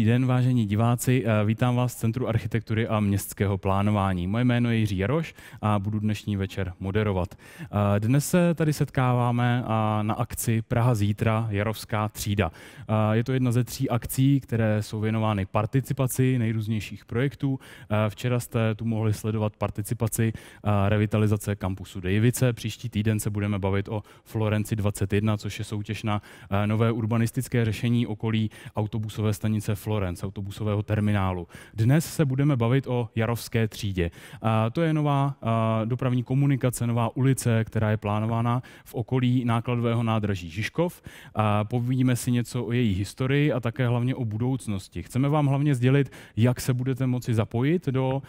Dobrý den, vážení diváci. Vítám vás v Centru architektury a městského plánování. Moje jméno je Jiří Jaroš a budu dnešní večer moderovat. Dnes se tady setkáváme na akci Praha zítra, Jarovská třída. Je to jedna ze 3 akcí, které jsou věnovány participaci nejrůznějších projektů. Včera jste tu mohli sledovat participaci revitalizace kampusu Dejvice. Příští týden se budeme bavit o Florenci 21, což je soutěž na nové urbanistické řešení okolí autobusové stanice Florence, autobusového terminálu. Dnes se budeme bavit o Jarovské třídě. To je nová dopravní komunikace, nová ulice, která je plánována v okolí nákladového nádraží Žižkov. Povíme si něco o její historii a také hlavně o budoucnosti. Chceme vám hlavně sdělit, jak se budete moci zapojit do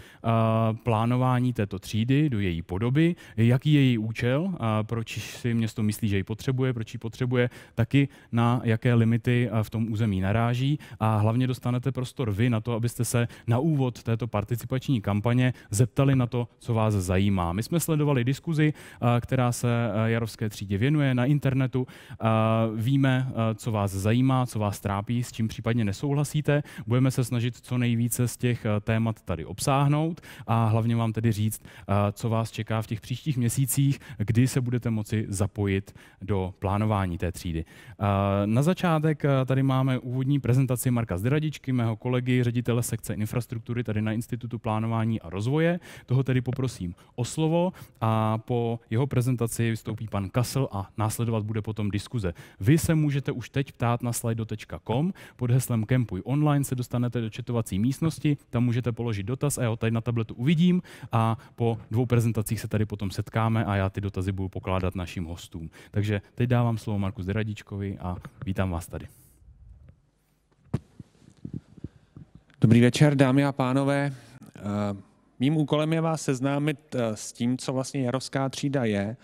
plánování této třídy, do její podoby, jaký je její účel, proč si město myslí, že ji potřebuje, proč ji potřebuje, taky na jaké limity v tom území naráží a hlavně dostanete prostor vy na to, abyste se na úvod této participační kampaně zeptali na to, co vás zajímá. My jsme sledovali diskuzi, která se Jarovské třídě věnuje na internetu. Víme, co vás zajímá, co vás trápí, s čím případně nesouhlasíte. Budeme se snažit co nejvíce z těch témat tady obsáhnout a hlavně vám tedy říct, co vás čeká v těch příštích měsících, kdy se budete moci zapojit do plánování té třídy. Na začátek tady máme úvodní prezentaci Marka Zdradičky, mého kolegy, ředitele sekce infrastruktury tady na Institutu plánování a rozvoje. Toho tedy poprosím o slovo a po jeho prezentaci vystoupí pan Kasl a následovat bude potom diskuze. Vy se můžete už teď ptát na slido.com. Pod heslem Campuj online se dostanete do chatovací místnosti, tam můžete položit dotaz a já ho tady na tabletu uvidím a po 2 prezentacích se tady potom setkáme a já ty dotazy budu pokládat našim hostům. Takže teď dávám slovo Marku Zdradičkovi a vítám vás tady. Dobrý večer, dámy a pánové. Mým úkolem je vás seznámit s tím, co vlastně Jarovská třída je,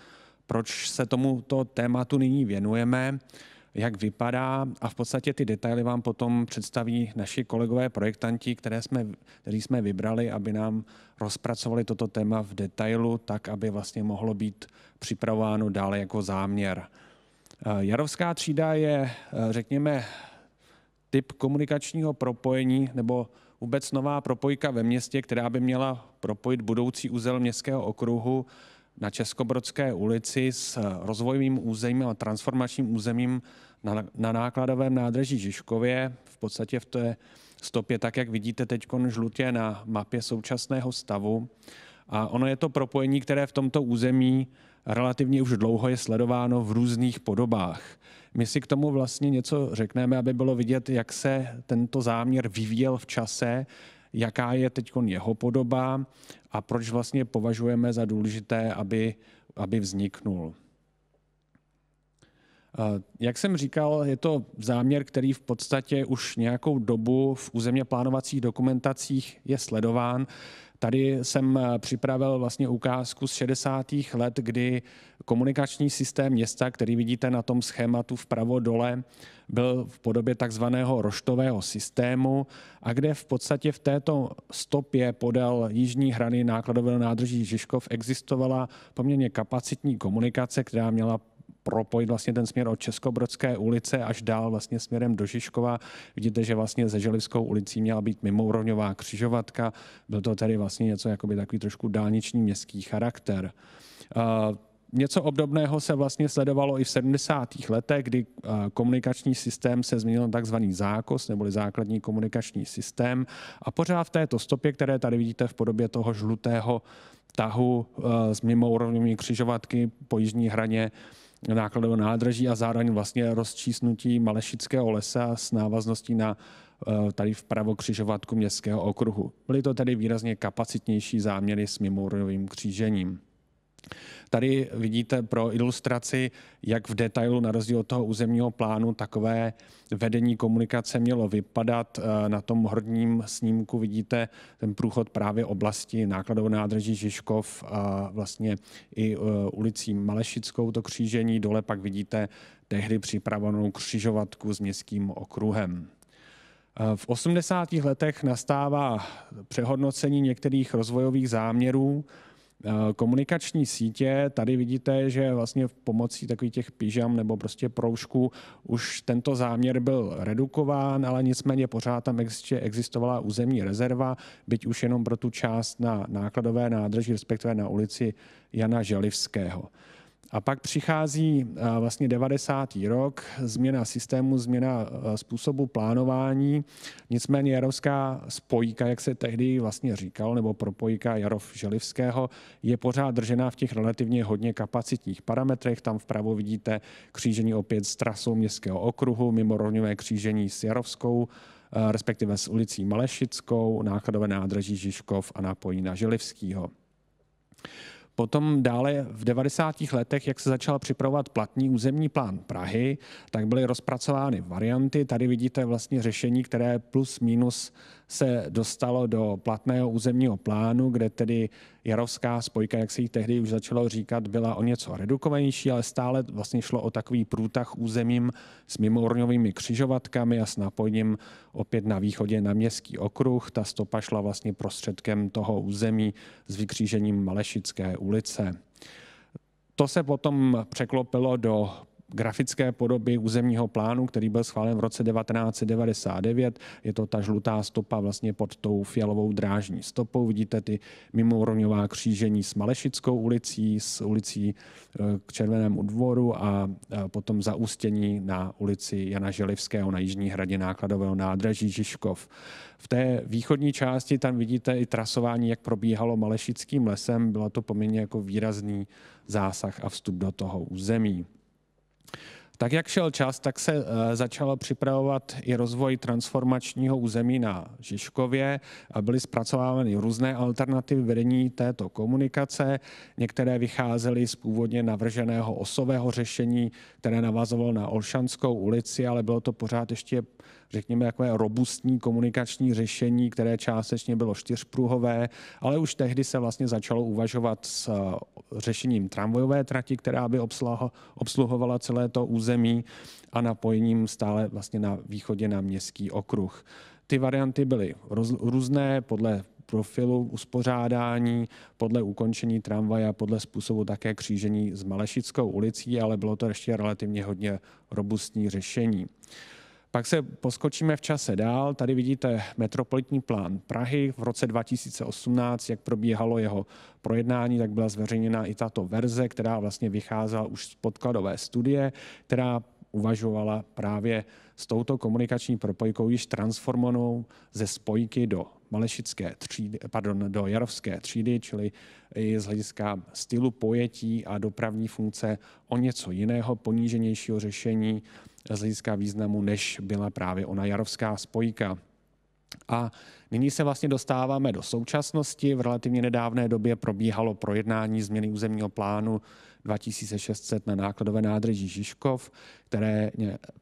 proč se tomuto tématu nyní věnujeme, jak vypadá a v podstatě ty detaily vám potom představí naši kolegové projektanti, který jsme vybrali, aby nám rozpracovali toto téma v detailu, tak, aby vlastně mohlo být připravováno dále jako záměr. Jarovská třída je, řekněme, typ komunikačního propojení nebo vůbec nová propojka ve městě, která by měla propojit budoucí uzel městského okruhu na Českobrodské ulici s rozvojovým územím a transformačním územím na nákladovém nádraží Žižkově. V podstatě v té stopě, tak jak vidíte teď žlutě na mapě současného stavu. A ono je to propojení, které v tomto území relativně už dlouho je sledováno v různých podobách. My si k tomu vlastně něco řekneme, aby bylo vidět, jak se tento záměr vyvíjel v čase, jaká je teď jeho podoba a proč vlastně považujeme za důležité, aby vzniknul. Jak jsem říkal, je to záměr, který v podstatě už nějakou dobu v územně plánovacích dokumentacích je sledován. Tady jsem připravil vlastně ukázku z 60. let, kdy komunikační systém města, který vidíte na tom schématu vpravo dole, byl v podobě takzvaného roštového systému a kde v podstatě v této stopě podél jižní hrany nákladového nádraží Žižkov existovala poměrně kapacitní komunikace, která měla propojit vlastně ten směr od Českobrodské ulice až dál vlastně směrem do Žižkova. Vidíte, že vlastně ze Želivskou ulicí měla být mimoúrovňová křižovatka. Byl to tedy vlastně něco jakoby takový trošku dálniční městský charakter. Něco obdobného se vlastně sledovalo i v 70. letech, kdy komunikační systém se změnil na takzvaný zákos, neboli základní komunikační systém. A pořád v této stopě, které tady vidíte v podobě toho žlutého tahu z mimoúrovňové křižovatky po jižní hraně nákladového nádraží a zároveň vlastně rozčísnutí Malešického lesa s návazností na tady vpravo křižovatku městského okruhu. Byly to tedy výrazně kapacitnější záměry s mimoúrovňovým křížením. Tady vidíte pro ilustraci, jak v detailu na rozdíl od toho územního plánu takové vedení komunikace mělo vypadat. Na tom horním snímku vidíte ten průchod právě oblasti nákladového nádraží Žižkov a vlastně i ulicí Malešickou to křížení. Dole pak vidíte tehdy připravenou křižovatku s městským okruhem. V 80. letech nastává přehodnocení některých rozvojových záměrů. Komunikační sítě, tady vidíte, že vlastně pomocí takových těch pyžam nebo prostě proužků už tento záměr byl redukován, ale nicméně pořád tam ještě existovala územní rezerva, byť už jenom pro tu část na nákladové nádrži, respektive na ulici Jana Želivského. A pak přichází vlastně 90. rok, změna systému, změna způsobu plánování. Nicméně Jarovská spojka, jak se tehdy vlastně říkalo, nebo propojka Jarov-Želivského, je pořád držená v těch relativně hodně kapacitních parametrech. Tam vpravo vidíte křížení opět s trasou městského okruhu, mimorovňové křížení s Jarovskou, respektive s ulicí Malešickou, nákladové nádraží Žižkov a napojení na Želivského. Potom dále v 90. letech, jak se začal připravovat platný územní plán Prahy, tak byly rozpracovány varianty. Tady vidíte vlastně řešení, které plus minus se dostalo do platného územního plánu, kde tedy Jarovská spojka, jak se jí tehdy už začalo říkat, byla o něco redukovanější, ale stále vlastně šlo o takový průtah územím s mimourňovými křižovatkami a s napojením opět na východě na městský okruh. Ta stopa šla vlastně prostředkem toho území s vykřížením Malešické ulice. To se potom překlopilo do grafické podoby územního plánu, který byl schválen v roce 1999. Je to ta žlutá stopa vlastně pod tou fialovou drážní stopou. Vidíte ty mimourňová křížení s Malešickou ulicí, s ulicí k Červenému dvoru a potom zaústění na ulici Jana Želivského na jižní hradě nákladového nádraží Žižkov. V té východní části tam vidíte i trasování, jak probíhalo Malešickým lesem. Bylo to poměrně jako výrazný zásah a vstup do toho území. Tak jak šel čas, tak se začalo připravovat i rozvoj transformačního území na Žižkově a byly zpracovávány různé alternativy vedení této komunikace. Některé vycházely z původně navrženého osového řešení, které navazovalo na Olšanskou ulici, ale bylo to pořád ještě, řekněme, takové robustní komunikační řešení, které částečně bylo čtyřpruhové, ale už tehdy se vlastně začalo uvažovat s řešením tramvajové trati, která by obsluhovala celé to území a napojením stále vlastně na východě na městský okruh. Ty varianty byly různé podle profilu uspořádání, podle ukončení tramvaje, podle způsobu také křížení s Malešickou ulicí, ale bylo to ještě relativně hodně robustní řešení. Pak se poskočíme v čase dál. Tady vidíte metropolitní plán Prahy v roce 2018, jak probíhalo jeho projednání, tak byla zveřejněna i tato verze, která vlastně vycházela už z podkladové studie, která uvažovala právě s touto komunikační propojkou již transformovanou ze spojky do do Jarovské třídy, čili i z hlediska stylu pojetí a dopravní funkce o něco jiného, poníženějšího řešení z hlediska významu, než byla právě ona Jarovská spojka. A nyní se vlastně dostáváme do současnosti. V relativně nedávné době probíhalo projednání změny územního plánu 2600 na nákladové nádraží Žižkov, které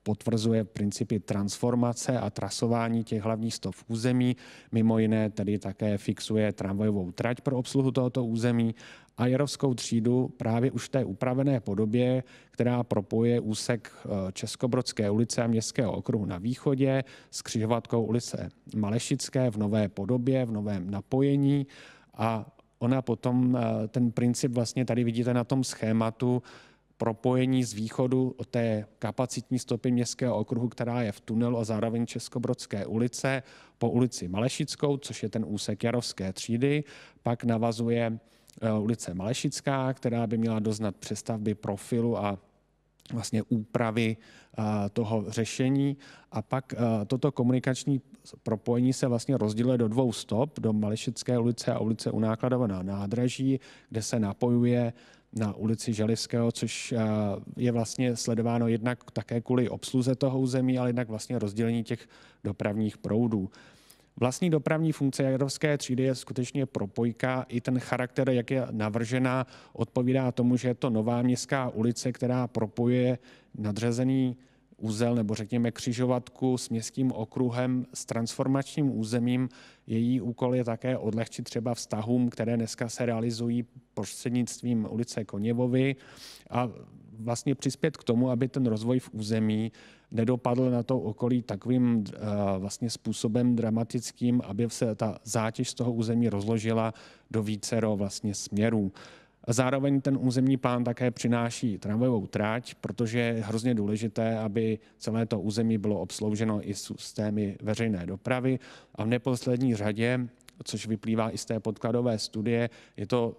potvrzuje principy transformace a trasování těch hlavních stop území. Mimo jiné tedy také fixuje tramvajovou trať pro obsluhu tohoto území a Jarovskou třídu právě už v té upravené podobě, která propojuje úsek Českobrodské ulice a Městského okruhu na východě s křižovatkou ulice Malešické v nové podobě, v novém napojení a ona potom, ten princip vlastně tady vidíte na tom schématu, propojení z východu od té kapacitní stopy Městského okruhu, která je v tunelu a zároveň Českobrodské ulice, po ulici Malešickou, což je ten úsek Jarovské třídy, pak navazuje ulice Malešická, která by měla doznat přestavby profilu a vlastně úpravy toho řešení. A pak toto komunikační propojení se vlastně rozděluje do dvou stop, do Malešické ulice a ulice u nákladového nádraží, kde se napojuje na ulici Želivského, což je vlastně sledováno jednak také kvůli obsluze toho území, ale jednak vlastně rozdělení těch dopravních proudů. Vlastní dopravní funkce Jarovské třídy je skutečně propojka. I ten charakter, jak je navržena, odpovídá tomu, že je to nová městská ulice, která propojuje nadřazený úzel nebo řekněme křižovatku s městským okruhem s transformačním územím. Její úkol je také odlehčit třeba vztahům, které dneska se realizují prostřednictvím ulice Koněvovy a vlastně přispět k tomu, aby ten rozvoj v území nedopadl na to okolí takovým vlastně způsobem dramatickým, aby se ta zátěž z toho území rozložila do vícero vlastně směrů. A zároveň ten územní plán také přináší tramvajovou trať, protože je hrozně důležité, aby celé to území bylo obslouženo i systémy veřejné dopravy. A v neposlední řadě, což vyplývá i z té podkladové studie, je to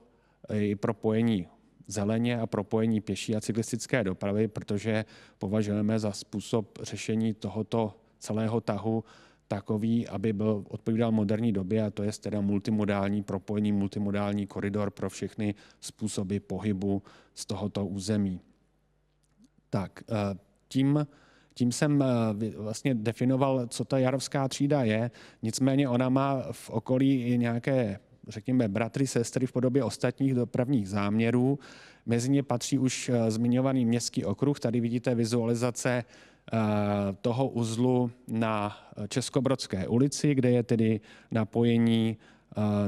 i propojení zeleně a propojení pěší a cyklistické dopravy, protože považujeme za způsob řešení tohoto celého tahu takový, aby odpovídal moderní době, a to je teda multimodální propojení, multimodální koridor pro všechny způsoby pohybu z tohoto území. Tak, tím jsem vlastně definoval, co ta jarovská třída je, nicméně ona má v okolí i nějaké, řekněme, bratry, sestry v podobě ostatních dopravních záměrů. Mezi ně patří už zmiňovaný městský okruh. Tady vidíte vizualizace toho uzlu na Českobrodské ulici, kde je tedy napojení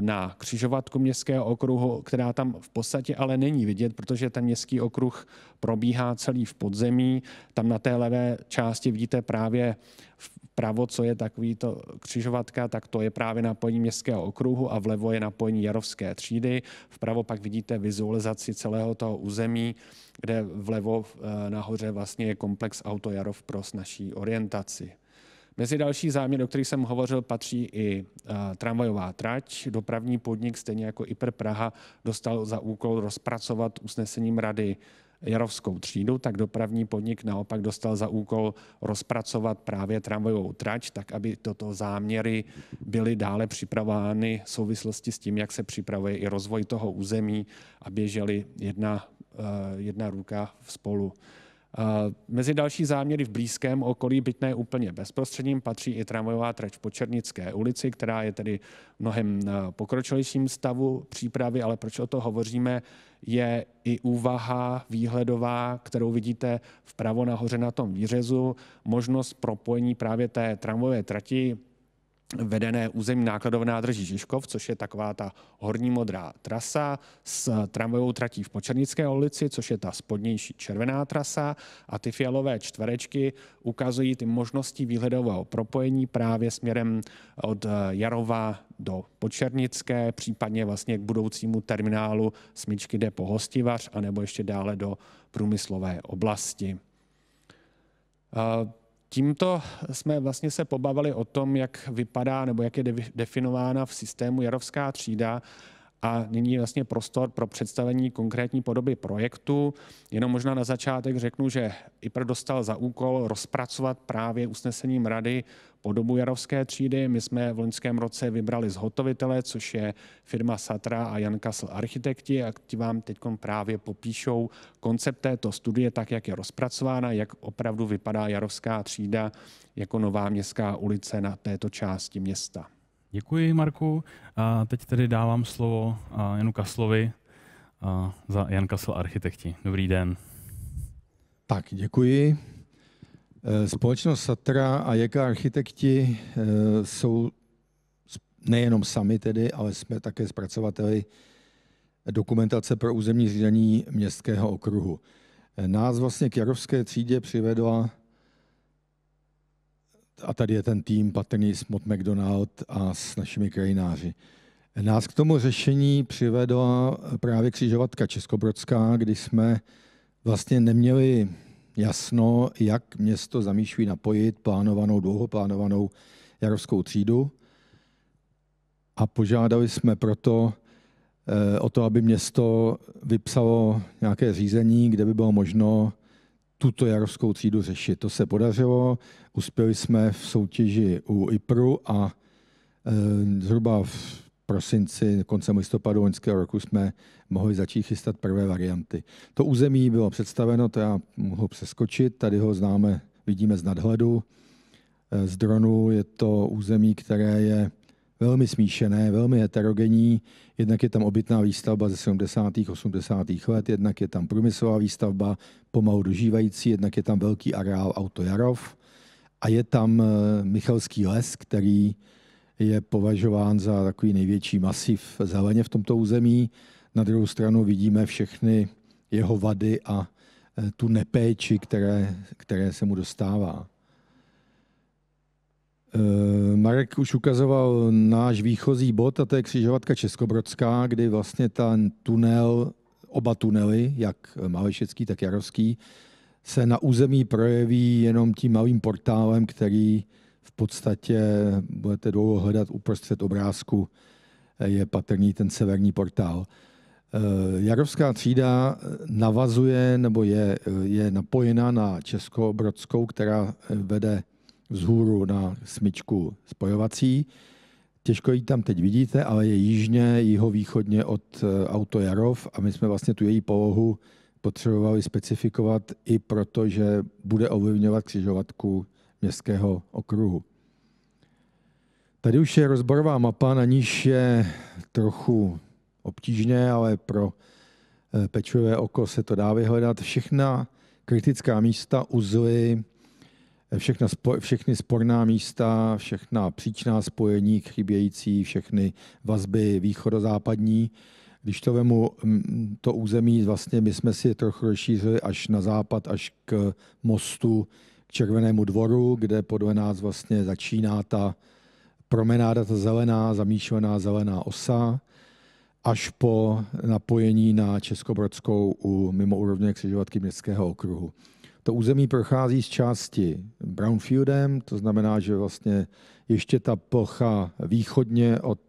na křižovatku městského okruhu, která tam v podstatě ale není vidět, protože ten městský okruh probíhá celý v podzemí. Tam na té levé části vidíte právě vpravo, co je takovýto křižovatka, tak to je právě napojení městského okruhu a vlevo je napojení Jarovské třídy. Vpravo pak vidíte vizualizaci celého toho území, kde vlevo nahoře vlastně je komplex Auto Jarov pro snazší orientaci. Mezi další záměry, o kterých jsem hovořil, patří i tramvajová trať. Dopravní podnik, stejně jako IPR Praha, dostal za úkol rozpracovat usnesením rady Jarovskou třídu, tak dopravní podnik naopak dostal za úkol rozpracovat právě tramvajovou trať, tak aby tyto záměry byly dále připravovány v souvislosti s tím, jak se připravuje i rozvoj toho území a běžely jedna ruka spolu. Mezi další záměry v blízkém okolí, byť ne úplně bezprostředním, patří i tramvajová trať v Počernické ulici, která je tedy v mnohem pokročilejším stavu přípravy, ale proč o to hovoříme, je i úvaha výhledová, kterou vidíte vpravo nahoře na tom výřezu, možnost propojení právě té tramvajové trati vedené území nákladové nádrží Žižkov, což je taková ta horní modrá trasa s tramvajovou tratí v Počernické ulici, což je ta spodnější červená trasa, a ty fialové čtverečky ukazují ty možnosti výhledového propojení právě směrem od Jarova do Počernické, případně vlastně k budoucímu terminálu smyčky depo Hostivař, anebo ještě dále do průmyslové oblasti. Tímto jsme vlastně se pobavili o tom, jak vypadá nebo jak je definována v systému Jarovská třída, a nyní vlastně prostor pro představení konkrétní podoby projektu. Jenom možná na začátek řeknu, že IPR dostal za úkol rozpracovat právě usnesením rady podobu Jarovské třídy. My jsme v loňském roce vybrali zhotovitele, což je firma Satra a Jan Kasl architekti, a ti vám teď právě popíšou koncept této studie, tak jak je rozpracována, jak opravdu vypadá Jarovská třída jako nová městská ulice na této části města. Děkuji, Marku. A teď tedy dávám slovo Janu Kaslovi za Jan Kasl architekti. Dobrý den. Tak, děkuji. Společnost Satra a JK architekti jsou nejenom sami tedy, ale jsme také zpracovateli dokumentace pro územní řízení městského okruhu. Nás vlastně k Jarovské třídě přivedla, a tady je ten tým patrný s Mott MacDonald a s našimi krajináři. Nás k tomu řešení přivedla právě křižovatka Českobrodská, kdy jsme vlastně neměli jasno, jak město zamýšlí napojit dlouhoplánovanou Jarovskou třídu, a požádali jsme proto o to, aby město vypsalo nějaké řízení, kde by bylo možno tuto Jarovskou třídu řešit. To se podařilo, uspěli jsme v soutěži u IPRu a zhruba v prosinci, koncem listopadu loňského roku jsme mohli začít chystat prvé varianty. To území bylo představeno, to já mohu přeskočit, tady ho vidíme z nadhledu. Z dronu je to území, které je velmi smíšené, velmi heterogenní. Jednak je tam obytná výstavba ze 70. 80. let, jednak je tam průmyslová výstavba pomalu dožívající, jednak je tam velký areál Auto Jarov a je tam Michalský les, který je považován za takový největší masiv zeleně v tomto území. Na druhou stranu vidíme všechny jeho vady a tu nepéči, které se mu dostává. Marek už ukazoval náš výchozí bod, a to je křižovatka Českobrodská, kdy vlastně ten tunel, oba tunely, jak Malešický, tak Jarovský, se na území projeví jenom tím malým portálem, který v podstatě budete dlouho hledat uprostřed obrázku, je patrný ten severní portál. Jarovská třída navazuje nebo je napojena na Českobrodskou, která vede vzhůru na smyčku spojovací. Těžko ji tam teď vidíte, ale je jihovýchodně od Auto Jarov a my jsme vlastně tu její polohu potřebovali specifikovat i proto, že bude ovlivňovat křižovatku městského okruhu. Tady už je rozborová mapa, na níž je trochu obtížně, ale pro pečlivé oko se to dá vyhledat. Všechna kritická místa, uzly, všechny sporná místa, všechna příčná spojení chybějící, všechny vazby východozápadní. Když to vemu, to území, vlastně my jsme si je trochu rozšířili až na západ, až k mostu, k Červenému dvoru, kde podle nás vlastně začíná ta promenáda, ta zelená, zamýšlená zelená osa, až po napojení na Českobrodskou u mimoúrovně křižovatky městského okruhu. To území prochází z části brownfieldem, to znamená, že vlastně ještě ta plocha východně od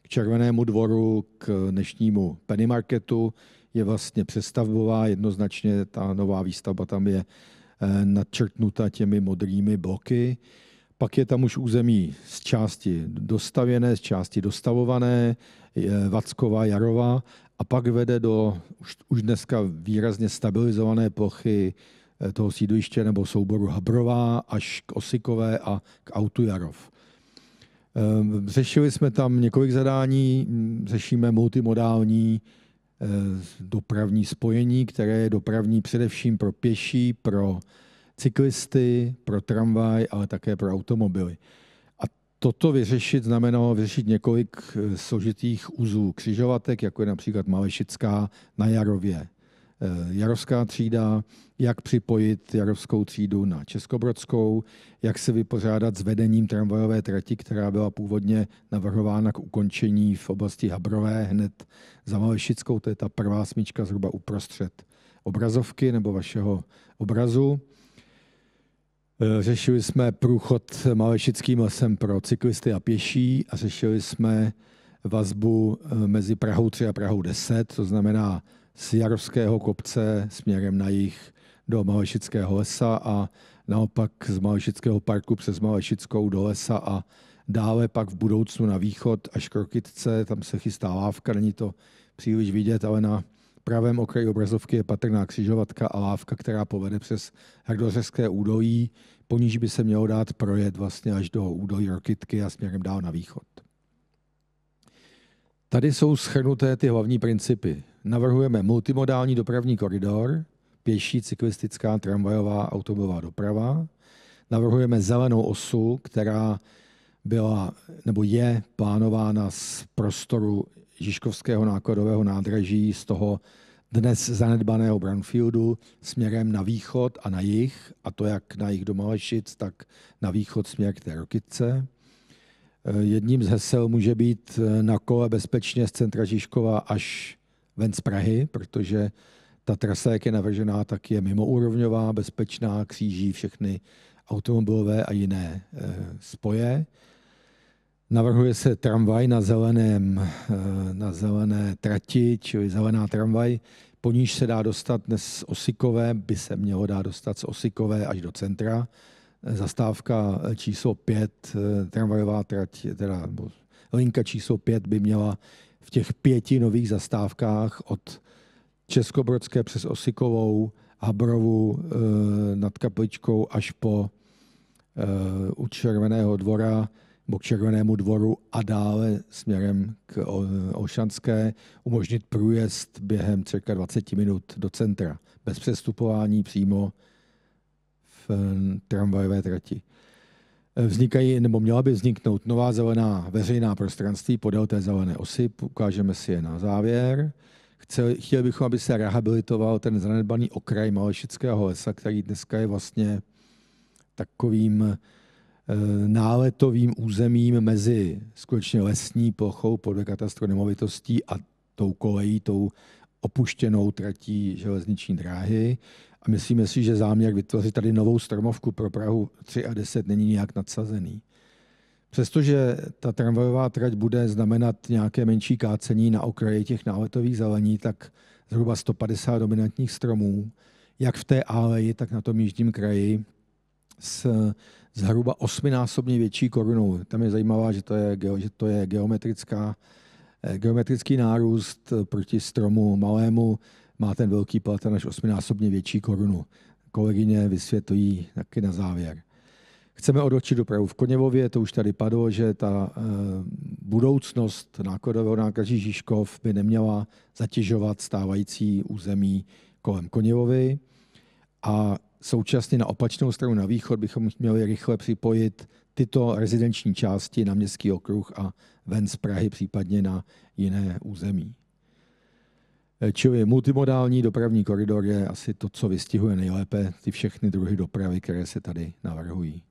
Červenému dvoru k dnešnímu Penny Marketu je vlastně přestavbová, jednoznačně ta nová výstavba tam je nadčrtnuta těmi modrými bloky. Pak je tam už území z části dostavěné, z části dostavované, Vackova, Jarova, a pak vede do už dneska výrazně stabilizované plochy toho sídliště nebo souboru Habrová až k Osikové a k Autu Jarov. Řešili jsme tam několik zadání, řešíme multimodální dopravní spojení, které je dopravní především pro pěší, pro cyklisty, pro tramvaj, ale také pro automobily. A toto vyřešit znamenalo vyřešit několik složitých uzlů křižovatek, jako je například Malešická na Jarově. Jarovská třída, jak připojit Jarovskou třídu na Českobrodskou, jak se vypořádat s vedením tramvajové trati, která byla původně navrhována k ukončení v oblasti Habrové hned za Malešickou, to je ta prvá smyčka zhruba uprostřed obrazovky nebo vašeho obrazu. Řešili jsme průchod Malešickým lesem pro cyklisty a pěší a řešili jsme vazbu mezi Prahou 3 a Prahou 10, to znamená z Jarovského kopce směrem na jih do Malešického lesa a naopak z Malešického parku přes Malešickou do lesa a dále pak v budoucnu na východ až k Rokytce, tam se chystá lávka, není to příliš vidět, ale na pravém okraji obrazovky je patrná křižovatka a lávka, která povede přes Hrdořeské údolí, po níž by se mělo dát projet vlastně až do údolí Rokytky a směrem dál na východ. Tady jsou shrnuté ty hlavní principy. Navrhujeme multimodální dopravní koridor, pěší, cyklistická, tramvajová, automobilová doprava. Navrhujeme zelenou osu, která byla nebo je plánována z prostoru Žižkovského nákladového nádraží, z toho dnes zanedbaného brownfieldu směrem na východ a na jih, a to jak na jih do Malešic, tak na východ směr k té Rokytce. Jedním z hesel může být na kole bezpečně z centra Žižkova až ven z Prahy, protože ta trasa, jak je navržená, tak je mimoúrovňová, bezpečná, kříží všechny automobilové a jiné spoje. Navrhuje se tramvaj na zelené trati, čili zelená tramvaj, po níž se dá dostat dnes z Osikové, by se mělo dát dostat z Osikové až do centra. Zastávka číslo 5, tramvajová trať, teda linka číslo 5 by měla v těch 5 nových zastávkách od Českobrodské přes Osikovou, Habrovu nad Kapličkou až po u Červeného dvora nebo k Červenému dvoru a dále směrem k Olšanské umožnit průjezd během cirka 20 minut do centra, bez přestupování přímo v tramvajové trati. Vznikají, nebo měla by vzniknout nová zelená veřejná prostranství podél té zelené osy, ukážeme si je na závěr. Chtěli bychom, aby se rehabilitoval ten zanedbaný okraj Malešického lesa, který dneska je vlastně takovým náletovým územím mezi skutečně lesní plochou podle katastru nemovitostí a tou kolejí, tou opuštěnou tratí železniční dráhy. A myslíme si, že záměr vytvořit tady novou stromovku pro Prahu 3 a 10 není nijak nadsazený. Přestože ta tramvajová trať bude znamenat nějaké menší kácení na okraji těch náletových zelení, tak zhruba 150 dominantních stromů, jak v té aleji, tak na tom jižním kraji, s zhruba 8násobně větší korunou. Tam je zajímavá, že to je geometrický nárůst proti stromu malému, má ten velký platan až 8násobně větší korunu. Kolegyně vysvětlují taky na závěr. Chceme odlehčit dopravu v Koněvově, to už tady padlo, že ta budoucnost nákladového nádraží Žižkov by neměla zatěžovat stávající území kolem Koněvovy a současně na opačnou stranu na východ bychom měli rychle připojit tyto rezidenční části na městský okruh a ven z Prahy, případně na jiné území. Čili multimodální dopravní koridor je asi to, co vystihuje nejlépe ty všechny druhy dopravy, které se tady navrhují.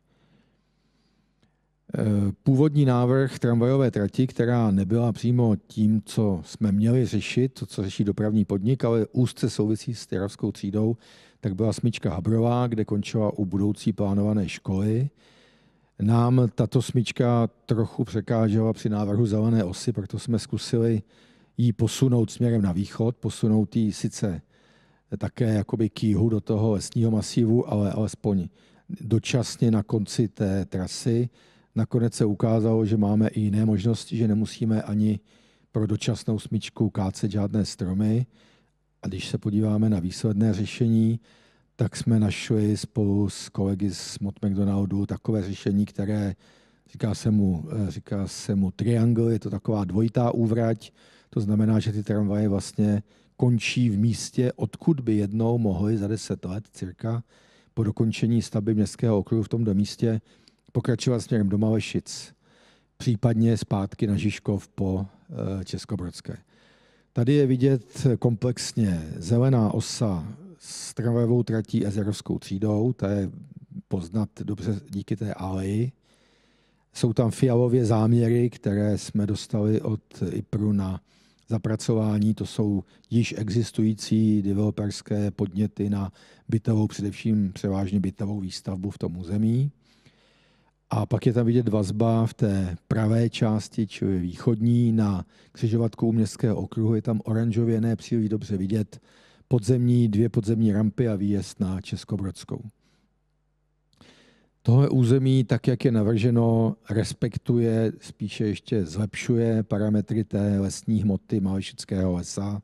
Původní návrh tramvajové trati, která nebyla přímo tím, co jsme měli řešit, to, co řeší dopravní podnik, ale úzce souvisí s Tiravskou třídou, tak byla smyčka Habrová, kde končila u budoucí plánované školy. Nám tato smyčka trochu překážela při návrhu zelené osy, proto jsme zkusili ji posunout směrem na východ, posunout ji sice také jakoby k jihu do toho lesního masívu, ale alespoň dočasně na konci té trasy. Nakonec se ukázalo, že máme i jiné možnosti, že nemusíme ani pro dočasnou smyčku kácet žádné stromy. A když se podíváme na výsledné řešení, tak jsme našli spolu s kolegy z Mott MacDonaldu takové řešení, které říká se mu triangle, je to taková dvojitá úvrať. To znamená, že ty tramvaje vlastně končí v místě, odkud by jednou mohly za 10 let cirka po dokončení stavby městského okruhu v tomto místě pokračovat směrem do Malešic, případně zpátky na Žižkov po Českobrodské. Tady je vidět komplexně zelená osa s tramvajovou tratí Ezerovskou třídou, ta je poznat dobře díky té aleji. Jsou tam fialově záměry, které jsme dostali od IPRu na zapracování. To jsou již existující developerské podněty na bytovou, především převážně bytovou výstavbu v tom území. A pak je tam vidět vazba v té pravé části, čili východní, na křižovatku městského okruhu. Je tam oranžově, ne příliš dobře vidět, dvě podzemní rampy a výjezd na Českobrodskou. Tohle území, tak jak je navrženo, respektuje, spíše ještě zlepšuje parametry té lesní hmoty Malešického lesa.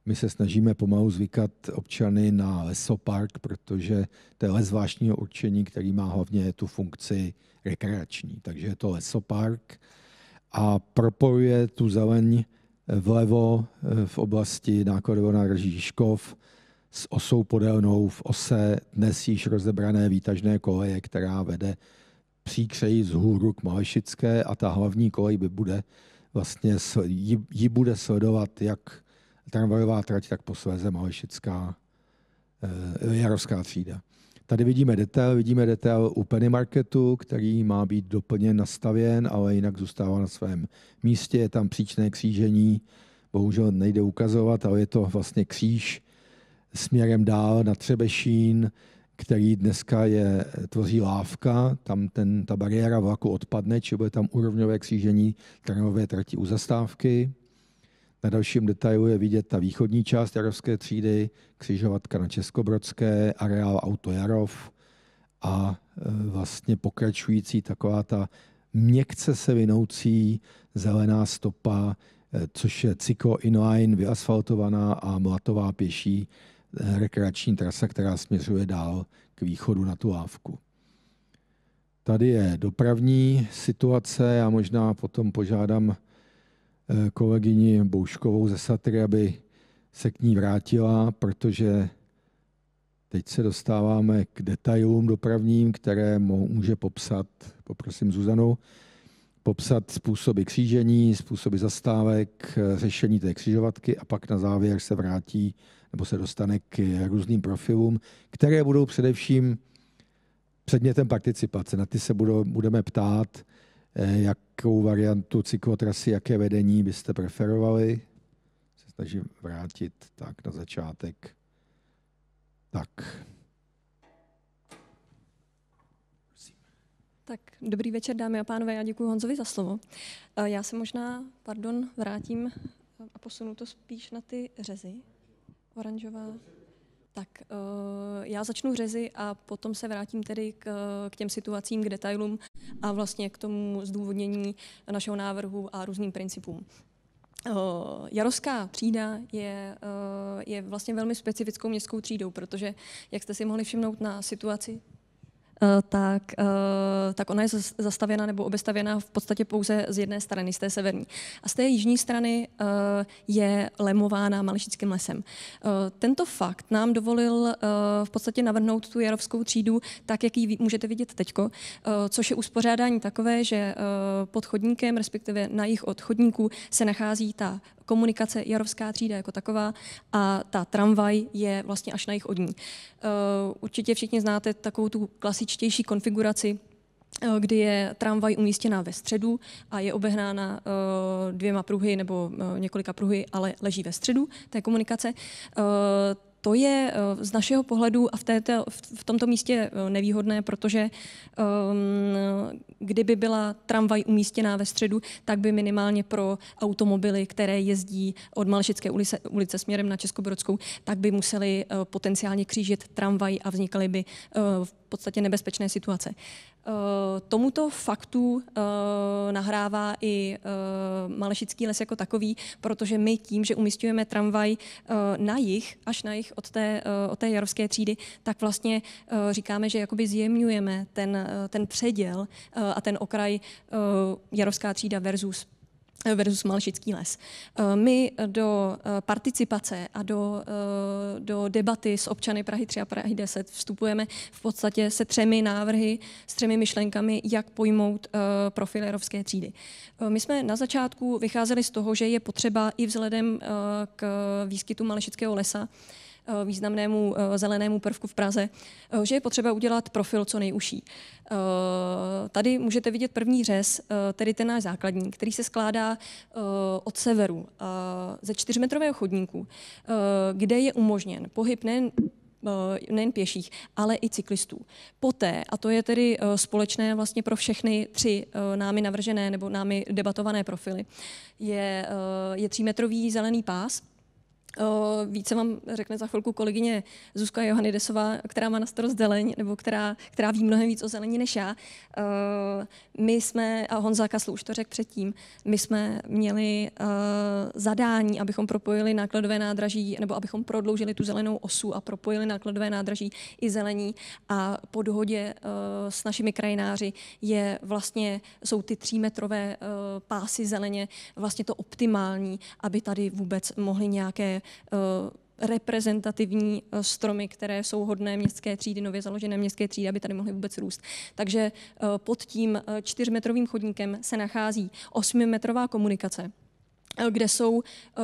My se snažíme pomalu zvykat občany na lesopark, protože to je les zvláštního určení, který má hlavně tu funkci rekreační. Takže je to lesopark a propojuje tu zeleň vlevo v oblasti nákladového nádraží Žižkov s osou podélnou v ose dnes již rozebrané výtažné koleje, která vede příkřeji vzhůru k Malešické a ta hlavní kolej bude sledovat jak tramvajová trať, tak posléze Malešická Jarovská třída. Tady vidíme detail u Penny Marketu, který má být doplněn, nastavěn, ale jinak zůstává na svém místě. Je tam příčné křížení, bohužel nejde ukazovat, ale je to vlastně kříž směrem dál na Třebešín, který dneska tvoří lávka, tam ta bariéra vlaku odpadne, či bude tam úrovňové křížení tramvajové trati u zastávky. Na dalším detailu je vidět ta východní část Jarovské třídy, křižovatka na Českobrodské, areál Auto Jarov a vlastně pokračující taková ta měkce se vinoucí zelená stopa, což je cyklo inline, vyasfaltovaná a mlatová pěší rekreační trasa, která směřuje dál k východu na tu lávku. Tady je dopravní situace, já možná potom požádám kolegyni Bouškovou ze Satry, aby se k ní vrátila, protože teď se dostáváme k detailům dopravním, které může popsat, poprosím Zuzanu, popsat způsoby křížení, způsoby zastávek, řešení té křižovatky a pak na závěr se vrátí nebo se dostane k různým profilům, které budou především předmětem participace. Na ty se budeme ptát, jakou variantu cyklotrasy, jaké vedení byste preferovali. Se snažím vrátit tak na začátek. Tak. Tak, dobrý večer, dámy a pánové, já děkuji Honzovi za slovo. Já se možná, vrátím a posunu to spíš na ty řezy. Oranžová. Tak, já začnu řezy a potom se vrátím tedy k těm situacím, k detailům a vlastně k tomu zdůvodnění našeho návrhu a různým principům. Jarovská třída je vlastně velmi specifickou městskou třídou, protože, jak jste si mohli všimnout na situaci, tak ona je zastavěna nebo obestavěna v podstatě pouze z jedné strany, z té severní. A z té jižní strany je lemována Mališickým lesem. Tento fakt nám dovolil v podstatě navrhnout tu jarovskou třídu tak, jak ji můžete vidět teďko, což je uspořádání takové, že pod chodníkem, respektive na jih od chodníků, se nachází ta komunikace Jarovská třída jako taková a ta tramvaj je vlastně až na jih od ní. Určitě všichni znáte takovou tu klasičtější konfiguraci, kdy je tramvaj umístěná ve středu a je obehnána dvěma pruhy nebo několika pruhy, ale leží ve středu té komunikace. To je z našeho pohledu a v tomto místě nevýhodné, protože kdyby byla tramvaj umístěná ve středu, tak by minimálně pro automobily, které jezdí od Mališické ulice směrem na Českobrodskou, tak by museli potenciálně křížit tramvaj a vznikaly by v podstatě nebezpečné situace. Tomuto faktu nahrává i Mališický les jako takový, protože my tím, že umísťujeme tramvaj na jih, až na jih od té jarovské třídy, tak vlastně říkáme, že jakoby zjemňujeme ten předěl a ten okraj jarovská třída versus Mališický les. My do participace a do debaty s občany Prahy 3 a Prahy 10 vstupujeme v podstatě se 3 návrhy, s 3 myšlenkami, jak pojmout profil jarovské třídy. My jsme na začátku vycházeli z toho, že je potřeba i vzhledem k výskytu Mališického lesa, významnému zelenému prvku v Praze, že je potřeba udělat profil co nejužší. Tady můžete vidět první řez, tedy ten náš základní, který se skládá od severu ze 4metrového chodníku, kde je umožněn pohyb nejen pěších, ale i cyklistů. Poté, a to je tedy společné vlastně pro všechny 3 námi navržené nebo námi debatované profily, je 3metrový zelený pás. Více vám řekne za chvilku kolegyně Zuzka Johannidesová, která má na starost zeleň, nebo která ví mnohem víc o zelení než já. My jsme, a Honza Kasl už to řekl předtím, my jsme měli zadání, abychom propojili nákladové nádraží, nebo abychom prodloužili tu zelenou osu a propojili nákladové nádraží i zelení. A po dohodě s našimi krajináři jsou ty 3metrové pásy zeleně vlastně to optimální, aby tady vůbec mohly nějaké reprezentativní stromy, které jsou hodné městské třídy, nově založené městské třídy, aby tady mohly vůbec růst. Takže pod tím 4metrovým chodníkem se nachází 8metrová komunikace, kde jsou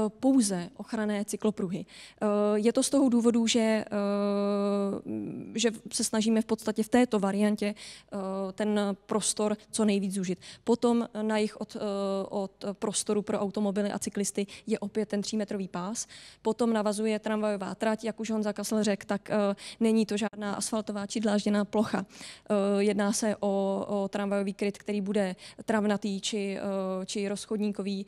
pouze ochranné cyklopruhy. Je to z toho důvodu, že se snažíme v podstatě v této variantě ten prostor co nejvíc zúžit. Potom na jih od prostoru pro automobily a cyklisty je opět ten 3metrový pás. Potom navazuje tramvajová trať, jak už Honza Kasl řekl, tak není to žádná asfaltová či dlážděná plocha. Jedná se o tramvajový kryt, který bude travnatý či rozchodníkový.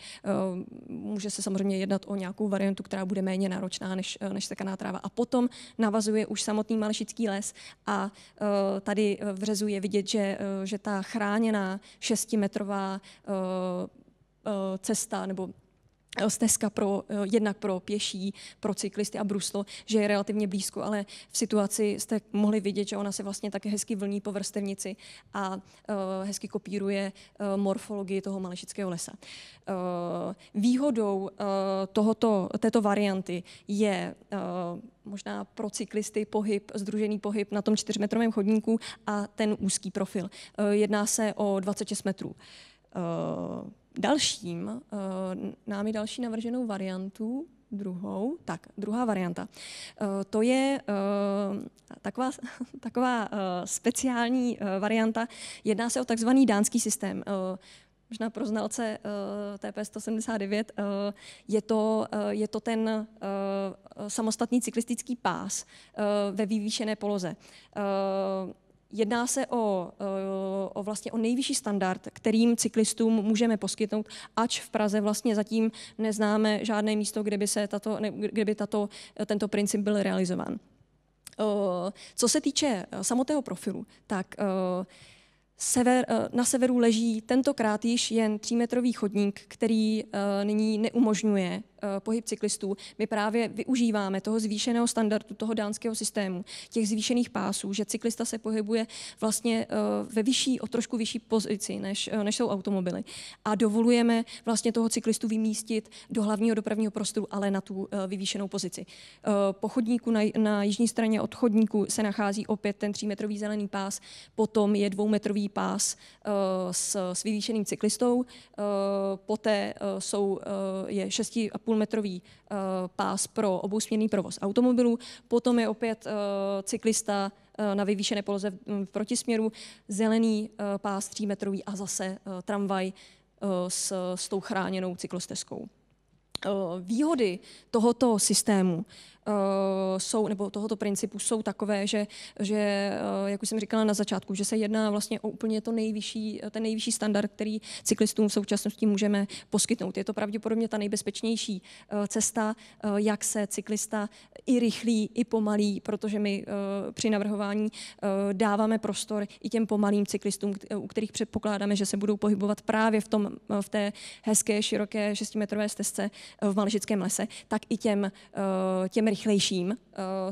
Může se samozřejmě jednat o nějakou variantu, která bude méně náročná než sekaná tráva. A potom navazuje už samotný Mališický les a tady v řezu je vidět, že ta chráněná 6metrová cesta nebo stezka jednak pro pěší, pro cyklisty a bruslo, že je relativně blízko, ale v situaci jste mohli vidět, že ona se vlastně také hezky vlní po vrstevnici a hezky kopíruje morfologii toho Mališického lesa. Výhodou této varianty je možná pro cyklisty sdružený pohyb na tom 4metrovém chodníku a ten úzký profil. Jedná se o 26 metrů. námi další navrženou variantu, druhá varianta. To je taková speciální varianta. Jedná se o takzvaný dánský systém. Možná pro znalce TP 179, je to ten samostatný cyklistický pás ve vyvýšené poloze. Jedná se vlastně o nejvyšší standard, kterým cyklistům můžeme poskytnout, ač v Praze vlastně zatím neznáme žádné místo, kde by tento princip byl realizován. Co se týče samotného profilu, tak na severu leží tentokrát již jen 3metrový chodník, který nyní neumožňuje pohyb cyklistů. My právě využíváme toho zvýšeného standardu, toho dánského systému, těch zvýšených pásů, že cyklista se pohybuje vlastně ve o trošku vyšší pozici, než jsou automobily. A dovolujeme vlastně toho cyklistu vymístit do hlavního dopravního prostoru, ale na tu vyvýšenou pozici. Po chodníku na jižní straně od chodníku se nachází opět ten 3metrový zelený pás, potom je 2metrový pás s vyvýšeným cyklistou, poté je 6,5metrový pás pro obousměrný provoz automobilů, potom je opět cyklista na vyvýšené poloze v protisměru, zelený pás 3metrový a zase tramvaj s tou chráněnou cyklostezkou. Výhody tohoto systému nebo tohoto principu jsou takové, že jak už jsem říkala na začátku, že se jedná vlastně o úplně ten nejvyšší standard, který cyklistům v současnosti můžeme poskytnout. Je to pravděpodobně ta nejbezpečnější cesta, jak se cyklista i rychlý, i pomalý, protože my při navrhování dáváme prostor i těm pomalým cyklistům, u kterých předpokládáme, že se budou pohybovat právě v té hezké, široké 6metrové stezce v Maležickém lese, tak i těm rychlejším,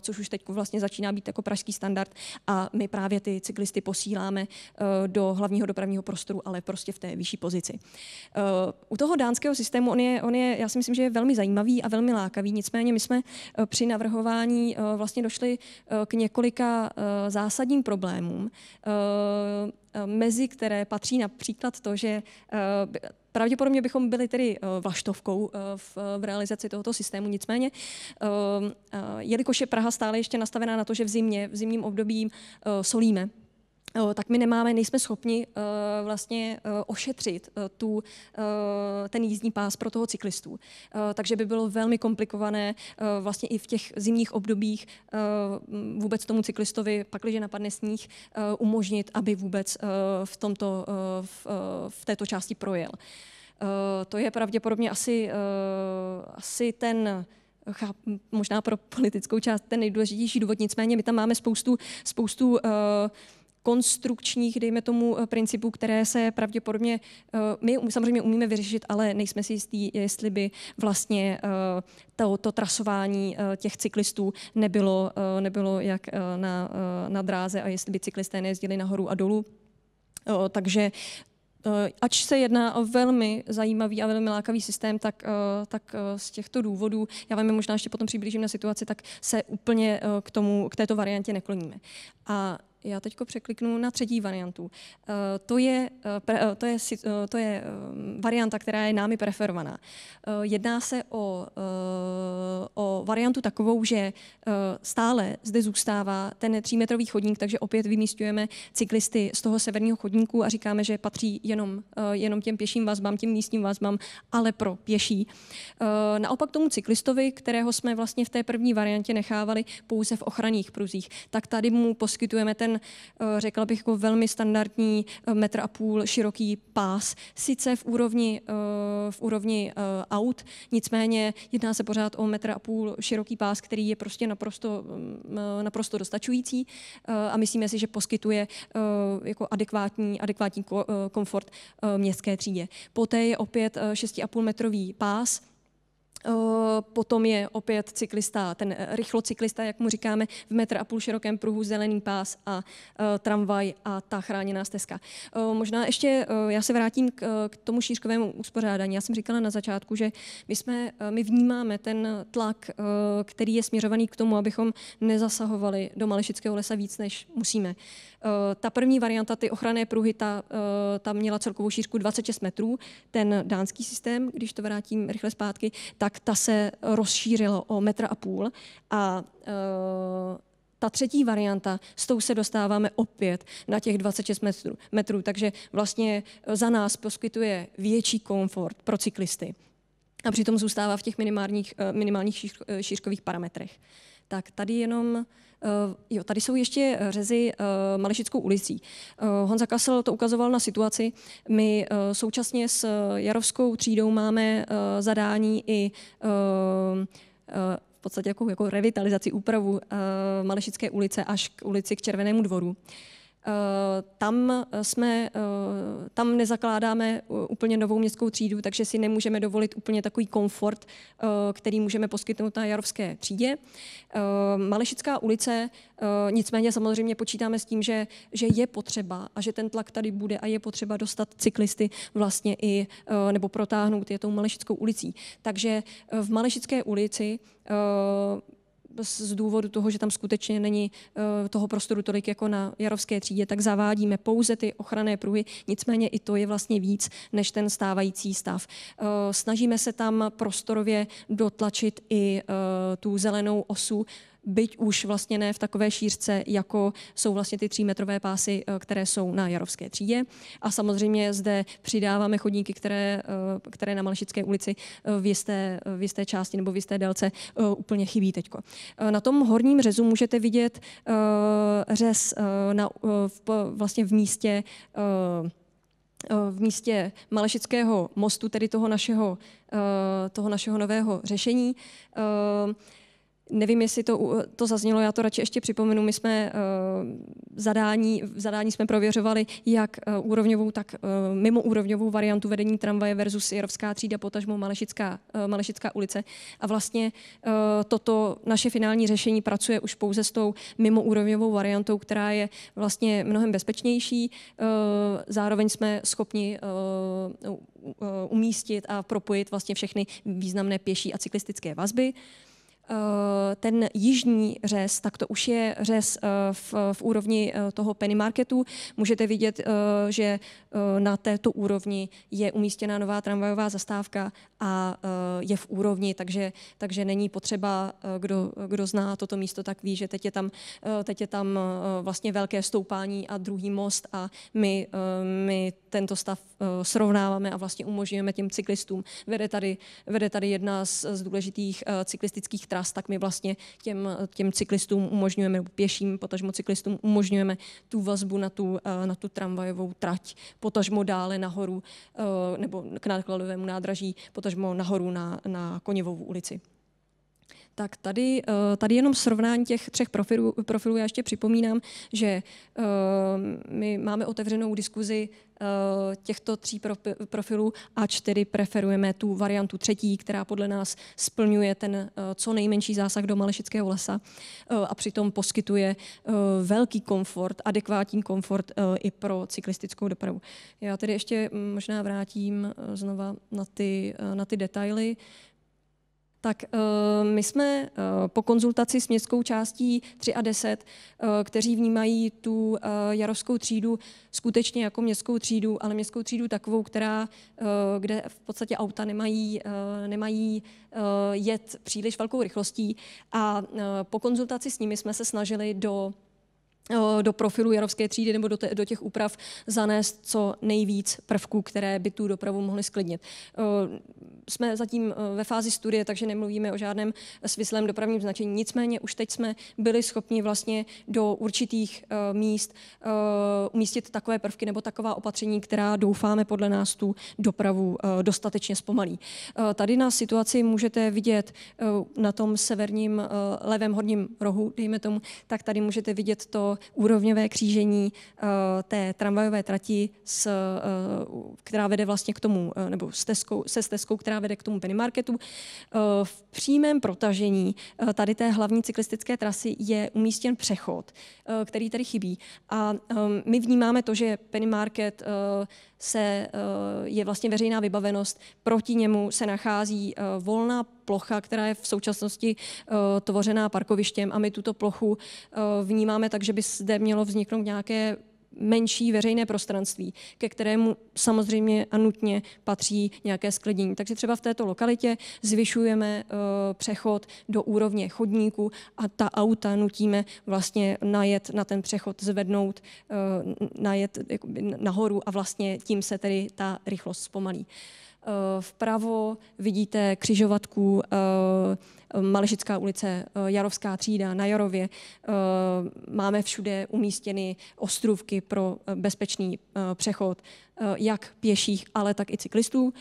což už teď vlastně začíná být jako pražský standard a my právě ty cyklisty posíláme do hlavního dopravního prostoru, ale prostě v té vyšší pozici. U toho dánského systému on je, já si myslím, že je velmi zajímavý a velmi lákavý, nicméně my jsme při navrhování vlastně došli k několika zásadním problémům, mezi které patří například to, že pravděpodobně bychom byli tedy vlaštovkou v realizaci tohoto systému. Nicméně, jelikož je Praha stále ještě nastavená na to, že v zimním období solíme, tak my nejsme schopni vlastně ošetřit ten jízdní pás pro toho cyklistu. Takže by bylo velmi komplikované vlastně i v těch zimních obdobích vůbec tomu cyklistovi, pakliže napadne sníh, umožnit, aby vůbec v této části projel. To je pravděpodobně asi ten možná pro politickou část ten nejdůležitější důvod. Nicméně my tam máme spoustu konstrukčních, dejme tomu, principů, které se pravděpodobně, my samozřejmě umíme vyřešit, ale nejsme si jistí, jestli by vlastně to trasování těch cyklistů nebylo jak na dráze a jestli by cyklisté nejezdili nahoru a dolů. Takže ač se jedná o velmi zajímavý a velmi lákavý systém, tak z těchto důvodů, já vám je možná ještě potom přiblížím na situaci, tak se úplně k této variantě nekloníme. A já teď překliknu na třetí variantu. To je varianta, která je námi preferovaná. Jedná se o variantu takovou, že stále zde zůstává ten 3metrový chodník, takže opět vymísťujeme cyklisty z toho severního chodníku a říkáme, že patří jenom těm pěším vazbám, těm místním vazbám, ale pro pěší. Naopak tomu cyklistovi, kterého jsme vlastně v té první variantě nechávali pouze v ochranných pruzích, tak tady mu poskytujeme ten, řekla bych, jako velmi standardní 1,5 m široký pás, sice v úrovni aut, nicméně jedná se pořád o 1,5 m široký pás, který je prostě naprosto dostačující a myslíme si, že poskytuje jako adekvátní komfort městské třídě. Poté je opět 6,5 metrový pás, Potom je opět cyklista, ten rychlocyklista, jak mu říkáme, v 1,5 m širokém pruhu, zelený pás a tramvaj a ta chráněná stezka. Možná ještě já se vrátím k tomu šířkovému uspořádání. Já jsem říkala na začátku, že my vnímáme ten tlak, který je směřovaný k tomu, abychom nezasahovali do Malešického lesa víc, než musíme. Ta první varianta, ty ochranné pruhy, ta měla celkovou šířku 26 metrů. Ten dánský systém, když to vrátím rychle zpátky, tak ta se rozšířila o 1,5 m a ta třetí varianta, s tou se dostáváme opět na těch 26 metrů, takže vlastně za nás poskytuje větší komfort pro cyklisty a přitom zůstává v těch minimálních šířkových parametrech. Tak tady jenom tady jsou ještě řezy Malešickou ulicí. Honza Kasl to ukazoval na situaci. My současně s Jarovskou třídou máme zadání i v podstatě jako revitalizaci, úpravu Malešické ulice až k ulici k Červenému dvoru. Tam nezakládáme úplně novou městskou třídu, takže si nemůžeme dovolit úplně takový komfort, který můžeme poskytnout na Jarovské třídě. Malešická ulice, nicméně samozřejmě počítáme s tím, že je potřeba a že ten tlak tady bude a je potřeba dostat cyklisty vlastně i nebo protáhnout je tou Malešickou ulicí. Takže v Malešické ulici z důvodu toho, že tam skutečně není toho prostoru tolik jako na Jarovské třídě, tak zavádíme pouze ty ochranné pruhy, nicméně i to je vlastně víc než ten stávající stav. Snažíme se tam prostorově dotlačit i tu zelenou osu, byť už vlastně ne v takové šířce, jako jsou vlastně ty 3metrové pásy, které jsou na Jarovské třídě. A samozřejmě zde přidáváme chodníky, které na Malešické ulici v jisté části nebo v jisté délce úplně chybí teďko. Na tom horním řezu můžete vidět řez vlastně v místě Malešického mostu, tedy toho našeho nového řešení. Nevím, jestli to zaznělo, já to radši ještě připomenu. My jsme v zadání jsme prověřovali jak úrovňovou, tak mimoúrovňovou variantu vedení tramvaje versus Jarovská třída, potažmo Malešická ulice. A vlastně toto naše finální řešení pracuje už pouze s tou mimoúrovňovou variantou, která je vlastně mnohem bezpečnější. Zároveň jsme schopni umístit a propojit vlastně všechny významné pěší a cyklistické vazby. Ten jižní řez, tak to už je řez v úrovni toho penny marketu. Můžete vidět, že na této úrovni je umístěna nová tramvajová zastávka a je v úrovni, takže není potřeba, kdo zná toto místo, tak ví, že teď je tam vlastně velké stoupání a druhý most a my tento stav srovnáváme a vlastně umožňujeme těm cyklistům. Vede tady jedna z důležitých cyklistických tras, tak my vlastně těm cyklistům umožňujeme, pěším, potažmo cyklistům umožňujeme tu vazbu na tu tramvajovou trať, potažmo dále nahoru nebo k nákladovému nádraží, potažmo nahoru na Koněvovu ulici. Tak tady jenom srovnání těch 3 profilů. Já ještě připomínám, že my máme otevřenou diskuzi těchto 3 profilů a 4 preferujeme tu variantu 3, která podle nás splňuje ten co nejmenší zásah do Malešického lesa a přitom poskytuje velký komfort, adekvátní komfort i pro cyklistickou dopravu. Já tedy ještě možná vrátím znova na ty detaily. Tak my jsme po konzultaci s městskou částí 3 a 10, kteří vnímají tu Jarovskou třídu skutečně jako městskou třídu, ale městskou třídu takovou, kde v podstatě auta nemají jet příliš velkou rychlostí. A po konzultaci s nimi jsme se snažili do profilu Jarovské třídy nebo do těch úprav zanést co nejvíc prvků, které by tu dopravu mohly sklidnit. Jsme zatím ve fázi studie, takže nemluvíme o žádném svislém dopravním značení. Nicméně už teď jsme byli schopni vlastně do určitých míst umístit takové prvky nebo taková opatření, která doufáme podle nás tu dopravu dostatečně zpomalí. Tady na situaci můžete vidět na tom severním levém horním rohu, dejme tomu, tak tady můžete vidět to to úrovňové křížení té tramvajové trati, která vede vlastně k tomu, nebo se stezkou, která vede k tomu Penny Marketu. V přímém protažení tady té hlavní cyklistické trasy je umístěn přechod, který tady chybí. A my vnímáme to, že Penny Market je vlastně veřejná vybavenost, proti němu se nachází volná plocha, která je v současnosti tvořená parkovištěm a my tuto plochu vnímáme tak, že by zde mělo vzniknout nějaké menší veřejné prostranství, ke kterému samozřejmě a nutně patří nějaké skledění. Takže třeba v této lokalitě zvyšujeme přechod do úrovně chodníku a ta auta nutíme vlastně najet na ten přechod, zvednout, najet nahoru a vlastně tím se tedy ta rychlost zpomalí. Vpravo vidíte křižovatku Malešická ulice, Jarovská třída na Jarově. Máme všude umístěny ostrůvky pro bezpečný přechod jak pěších, ale tak i cyklistů.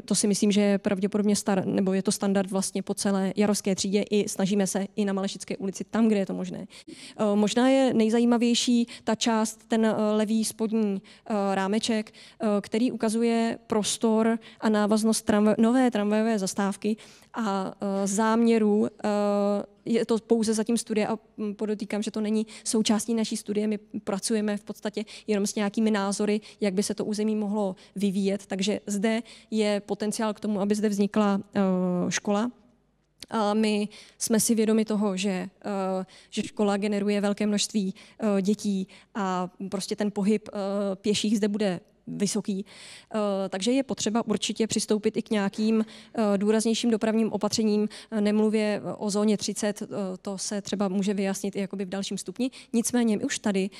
To si myslím, že je pravděpodobně nebo je to standard vlastně po celé Jarovské třídě i snažíme se i na Malešické ulici tam, kde je to možné. Možná je nejzajímavější ta část, ten levý spodní rámeček, který ukazuje prostor a návaznost nové tramvajové zastávky a záměru. Je to pouze zatím studie a podotýkám, že to není součástí naší studie. My pracujeme v podstatě jenom s nějakými názory, jak by se to území mohlo vyvíjet. Takže zde je potenciál k tomu, aby zde vznikla škola. A my jsme si vědomi toho, že škola generuje velké množství dětí a prostě ten pohyb pěších zde bude vysoký. Takže je potřeba určitě přistoupit i k nějakým důraznějším dopravním opatřením. Nemluvě o zóně 30, to se třeba může vyjasnit i jakoby v dalším stupni. Nicméně my už tady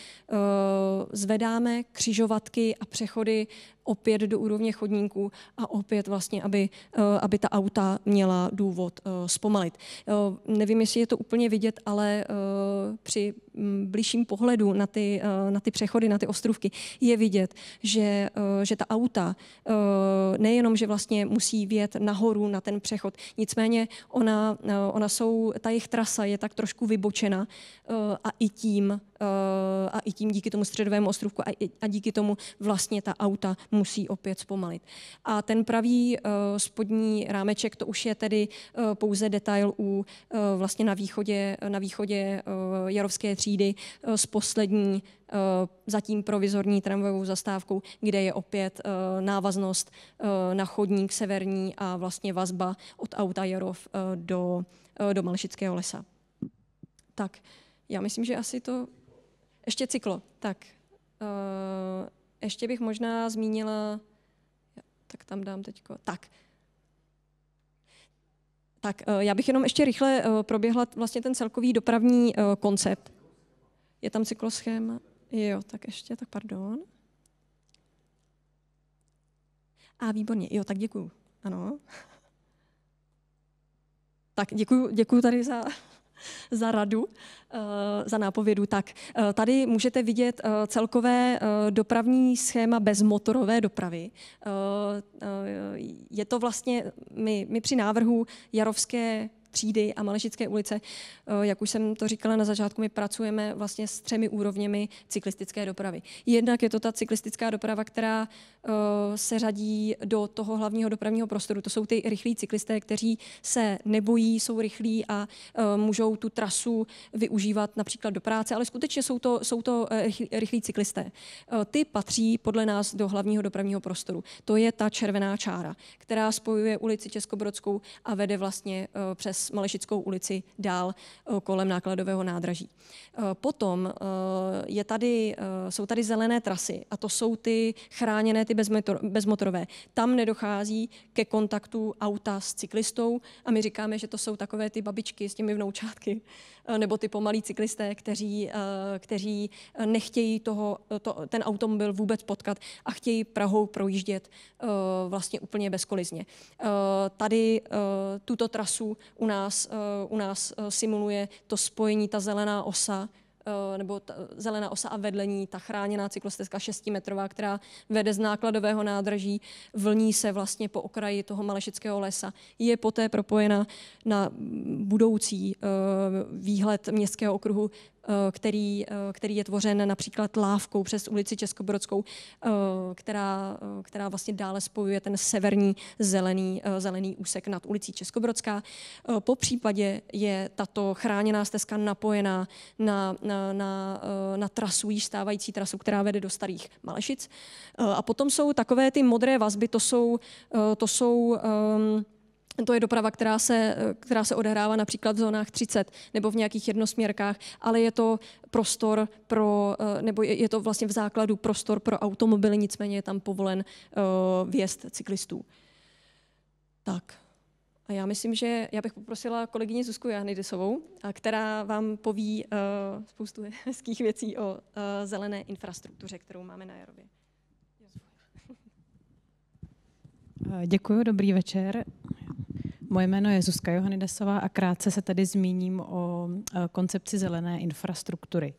zvedáme křižovatky a přechody opět do úrovně chodníků a opět vlastně, aby ta auta měla důvod zpomalit. Nevím, jestli je to úplně vidět, ale při bližším pohledu na ty přechody, na ty ostrůvky je vidět, že ta auta nejenom, že vlastně musí vjet nahoru na ten přechod, nicméně ta jejich trasa je tak trošku vybočena a i tím díky tomu středovému ostrůvku a díky tomu vlastně ta auta musí opět zpomalit. A ten pravý spodní rámeček, to už je tedy pouze detail vlastně na východě Jarovské třídy s poslední zatím provizorní tramvajovou zastávkou, kde je opět návaznost na chodník severní a vlastně vazba od auta Jarov do Malešického lesa. Tak, já myslím, že asi to... Ještě cyklo. Tak, ještě bych možná zmínila... Tak tam dám teďko. Tak, já bych jenom ještě rychle proběhla vlastně ten celkový dopravní koncept. Je tam cykloschéma? Jo, tak ještě, tak pardon. A výborně, jo, tak děkuju. Ano. Tak děkuju tady za radu, za nápovědu. Tak, tady můžete vidět celkové dopravní schéma bezmotorové dopravy. Je to vlastně, my při návrhu Jarovské třídy a Malešické ulice, jak už jsem to říkala na začátku, my pracujeme vlastně s 3 úrovněmi cyklistické dopravy. Jednak je to ta cyklistická doprava, která se řadí do toho hlavního dopravního prostoru. To jsou ty rychlí cyklisté, kteří se nebojí, jsou rychlí a můžou tu trasu využívat například do práce, ale skutečně jsou to rychlí cyklisté. Ty patří podle nás do hlavního dopravního prostoru. To je ta červená čára, která spojuje ulici Českobrodskou a vede vlastně přes Malešickou ulici dál kolem nákladového nádraží. Potom jsou tady zelené trasy a to jsou ty chráněné, ty bezmotorové. Tam nedochází ke kontaktu auta s cyklistou a my říkáme, že to jsou takové ty babičky s těmi vnoučátky nebo ty pomalí cyklisté, kteří nechtějí ten automobil vůbec potkat a chtějí Prahou projíždět vlastně úplně bezkolizně. Tady tuto trasu u nás simuluje to spojení, ta zelená osa, nebo zelená osa a vedle ní ta chráněná cyklostezka 6metrová, která vede z nákladového nádraží, vlní se vlastně po okraji toho Malešického lesa. Je poté propojena na budoucí výhled městského okruhu který je tvořen například lávkou přes ulici Českobrodskou, která vlastně dále spojuje ten severní zelený úsek nad ulicí Českobrodská. Po případě je tato chráněná stezka napojená na trasu, již stávající trasu, která vede do Starých Malešic. A potom jsou takové ty modré vazby, to je doprava, která se odehrává například v zónách 30 nebo v nějakých jednosměrkách, ale je to prostor nebo je to vlastně v základu prostor pro automobily, nicméně je tam povolen vjezd cyklistů. Tak. A já myslím, že já bych poprosila kolegyni Zuzku Jahnydisovou, která vám poví spoustu hezkých věcí o zelené infrastruktuře, kterou máme na Jarově. Děkuji, dobrý večer. Moje jméno je Zuzka Johannydesová a krátce se tady zmíním o koncepci zelené infrastruktury.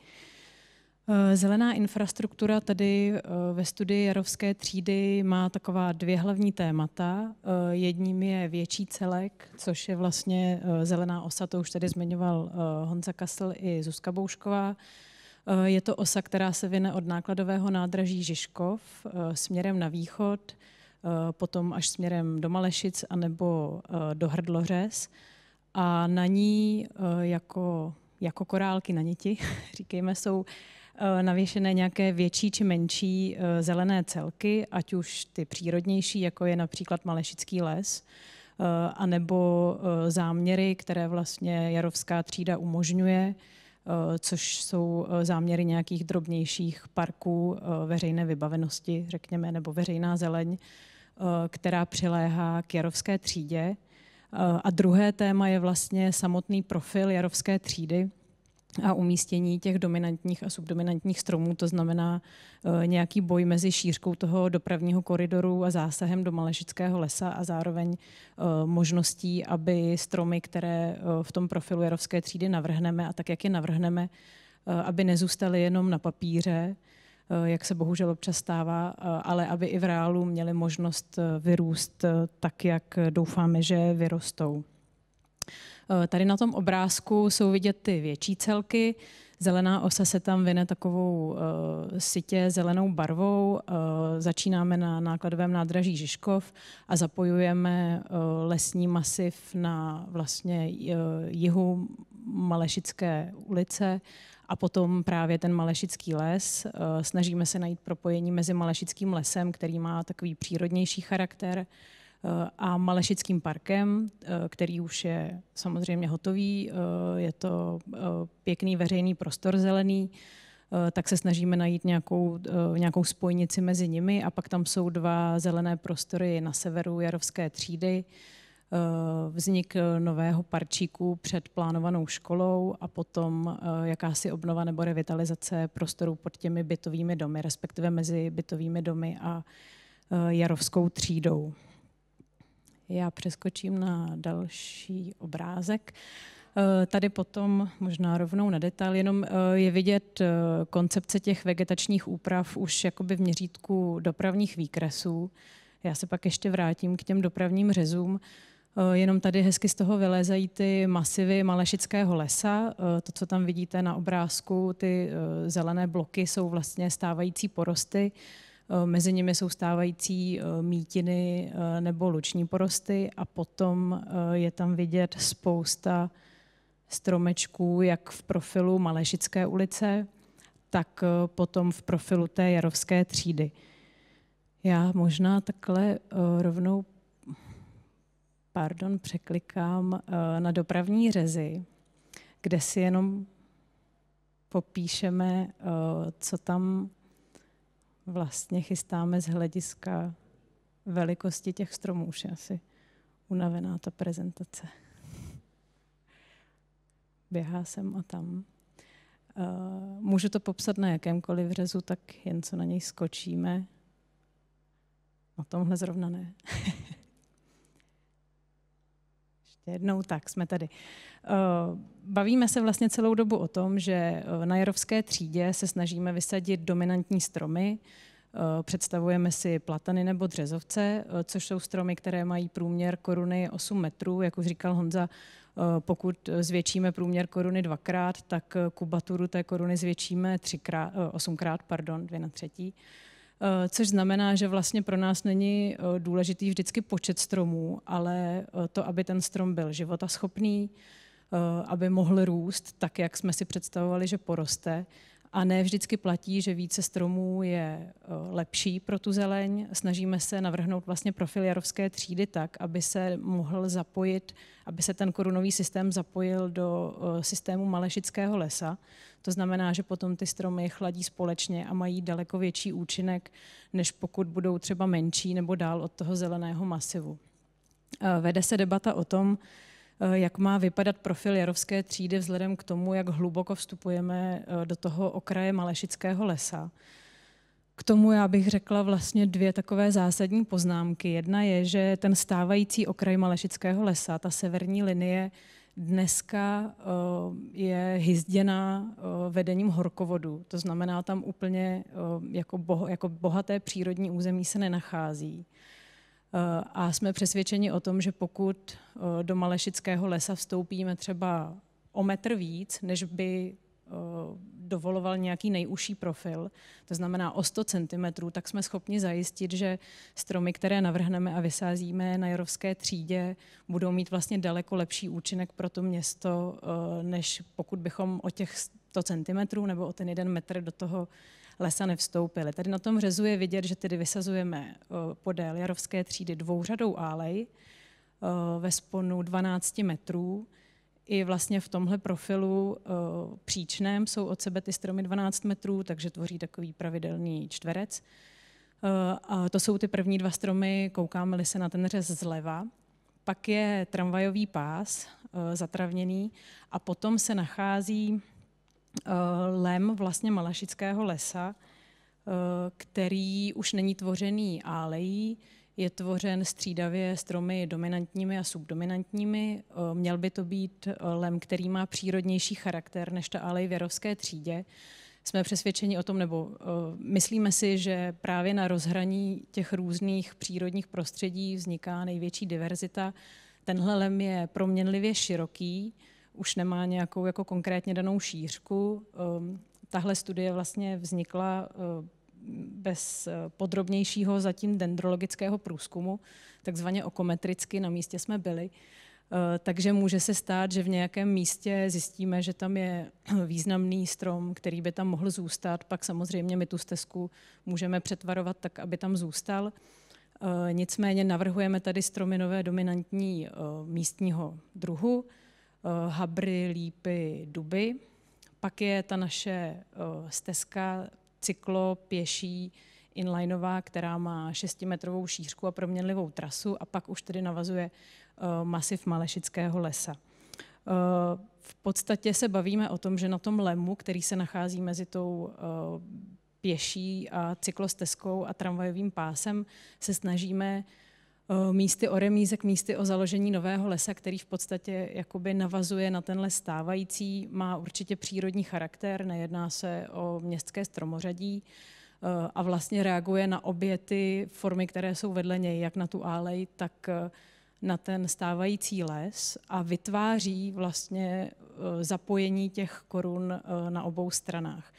Zelená infrastruktura tady ve studii Jarovské třídy má taková dvě hlavní témata. Jedním je větší celek, což je vlastně zelená osa, to už tady zmiňoval Honza Kasl i Zuzka Boušková. Je to osa, která se vyne od nákladového nádraží Žižkov směrem na východ, potom až směrem do Malešic anebo do Hrdlořez. A na ní jako korálky na niti, říkejme, jsou navěšené nějaké větší či menší zelené celky, ať už ty přírodnější, jako je například Malešický les, anebo záměry, které vlastně Jarovská třída umožňuje, což jsou záměry nějakých drobnějších parků veřejné vybavenosti, řekněme, nebo veřejná zeleň, která přiléhá k Jarovské třídě. A druhé téma je vlastně samotný profil Jarovské třídy a umístění těch dominantních a subdominantních stromů, to znamená nějaký boj mezi šířkou toho dopravního koridoru a zásahem do Malešického lesa a zároveň možností, aby stromy, které v tom profilu Jarovské třídy navrhneme a tak, jak je navrhneme, aby nezůstaly jenom na papíře, jak se bohužel občas stává, ale aby i v reálu měly možnost vyrůst tak, jak doufáme, že vyrostou. Tady na tom obrázku jsou vidět ty větší celky. Zelená osa se tam vyne takovou sytě zelenou barvou. Začínáme na nákladovém nádraží Žižkov a zapojujeme lesní masiv na vlastně jihu Malešické ulice a potom právě ten Malešický les. Snažíme se najít propojení mezi Malešickým lesem, který má takový přírodnější charakter, a Malešickým parkem, který už je samozřejmě hotový. Je to pěkný veřejný prostor zelený, tak se snažíme najít nějakou spojnici mezi nimi a pak tam jsou dva zelené prostory na severu Jarovské třídy, vznik nového parčíku před plánovanou školou a potom jakási obnova nebo revitalizace prostorů pod těmi bytovými domy, respektive mezi bytovými domy a Jarovskou třídou. Já přeskočím na další obrázek. Tady potom možná rovnou na detail, jenom je vidět koncepce těch vegetačních úprav už jakoby v měřítku dopravních výkresů. Já se pak ještě vrátím k těm dopravním řezům. Jenom tady hezky z toho vylézají ty masivy Malešického lesa. To, co tam vidíte na obrázku, ty zelené bloky jsou vlastně stávající porosty. Mezi nimi jsou stávající mítiny nebo luční porosty a potom je tam vidět spousta stromečků, jak v profilu Malešické ulice, tak potom v profilu té Jarovské třídy. Já možná takhle rovnou překlikám na dopravní řezy, kde si jenom popíšeme, co tam vlastně chystáme z hlediska velikosti těch stromů. Už je asi unavená ta prezentace. Běhá sem a tam. Můžu to popsat na jakémkoliv řezu, tak jen co na něj skočíme. Na tomhle zrovna ne. Ještě jednou, tak jsme tady. Bavíme se vlastně celou dobu o tom, že na Jarovské třídě se snažíme vysadit dominantní stromy. Představujeme si platany nebo dřezovce, což jsou stromy, které mají průměr koruny 8 metrů. Jak už říkal Honza, Pokud zvětšíme průměr koruny 2x, tak kubaturu té koruny zvětšíme 8x, 2/3. Což znamená, že vlastně pro nás není důležitý vždycky počet stromů, ale to, aby ten strom byl životaschopný, aby mohl růst tak, jak jsme si představovali, že poroste. A ne vždycky platí, že více stromů je lepší pro tu zeleň. Snažíme se navrhnout vlastně profil jarovské třídy tak, aby se mohl zapojit, aby se ten korunový systém zapojil do systému malešického lesa. To znamená, že potom ty stromy chladí společně a mají daleko větší účinek, než pokud budou třeba menší nebo dál od toho zeleného masivu. Vede se debata o tom, jak má vypadat profil jarovské třídy vzhledem k tomu, jak hluboko vstupujeme do toho okraje malešického lesa. K tomu já bych řekla vlastně 2 takové zásadní poznámky. Jedna je, že ten stávající okraj malešického lesa, ta severní linie, dneska je hyzděná vedením horkovodu. To znamená, tam úplně jako bohaté přírodní území se nenachází. A jsme přesvědčeni o tom, že pokud do malešického lesa vstoupíme třeba o metr víc, než by dovoloval nějaký nejužší profil, to znamená o 100 cm, tak jsme schopni zajistit, že stromy, které navrhneme a vysázíme na jarovské třídě, budou mít vlastně daleko lepší účinek pro to město, než pokud bychom o těch 100 cm nebo o ten 1 metr do toho lesa nevstoupili. Tady na tom řezu je vidět, že tedy vysazujeme podél jarovské třídy dvouřadou álej ve sponu 12 metrů. I vlastně v tomhle profilu příčném jsou od sebe ty stromy 12 metrů, takže tvoří takový pravidelný čtverec. A to jsou ty první 2 stromy, koukáme-li se na ten řez zleva. Pak je tramvajový pás zatravněný a potom se nachází lem vlastně malešického lesa, který už není tvořený álejí, je tvořen střídavě stromy dominantními a subdominantními. Měl by to být lem, který má přírodnější charakter než ta álej v jarovské třídě. Jsme přesvědčeni o tom, nebo myslíme si, že právě na rozhraní těch různých přírodních prostředí vzniká největší diverzita. Tenhle lem je proměnlivě široký, už nemá nějakou jako konkrétně danou šířku. Tahle studie vlastně vznikla bez podrobnějšího zatím dendrologického průzkumu, takzvaně okometricky, na místě jsme byli. Takže může se stát, že v nějakém místě zjistíme, že tam je významný strom, který by tam mohl zůstat, pak samozřejmě my tu stezku můžeme přetvarovat tak, aby tam zůstal. Nicméně navrhujeme tady stromy nové dominantní místního druhu, habry, lípy, duby. Pak je ta naše stezka cyklo, pěší, inlineová, která má 6metrovou šířku a proměnlivou trasu a pak už tedy navazuje masiv malešického lesa. V podstatě se bavíme o tom, že na tom lemu, který se nachází mezi tou pěší a cyklostezkou a tramvajovým pásem, se snažíme místy o remízek, místy o založení nového lesa, který v podstatě jakoby navazuje na ten les stávající, má určitě přírodní charakter, nejedná se o městské stromořadí a vlastně reaguje na obě ty formy, které jsou vedle něj, jak na tu álej, tak na ten stávající les a vytváří vlastně zapojení těch korun na obou stranách.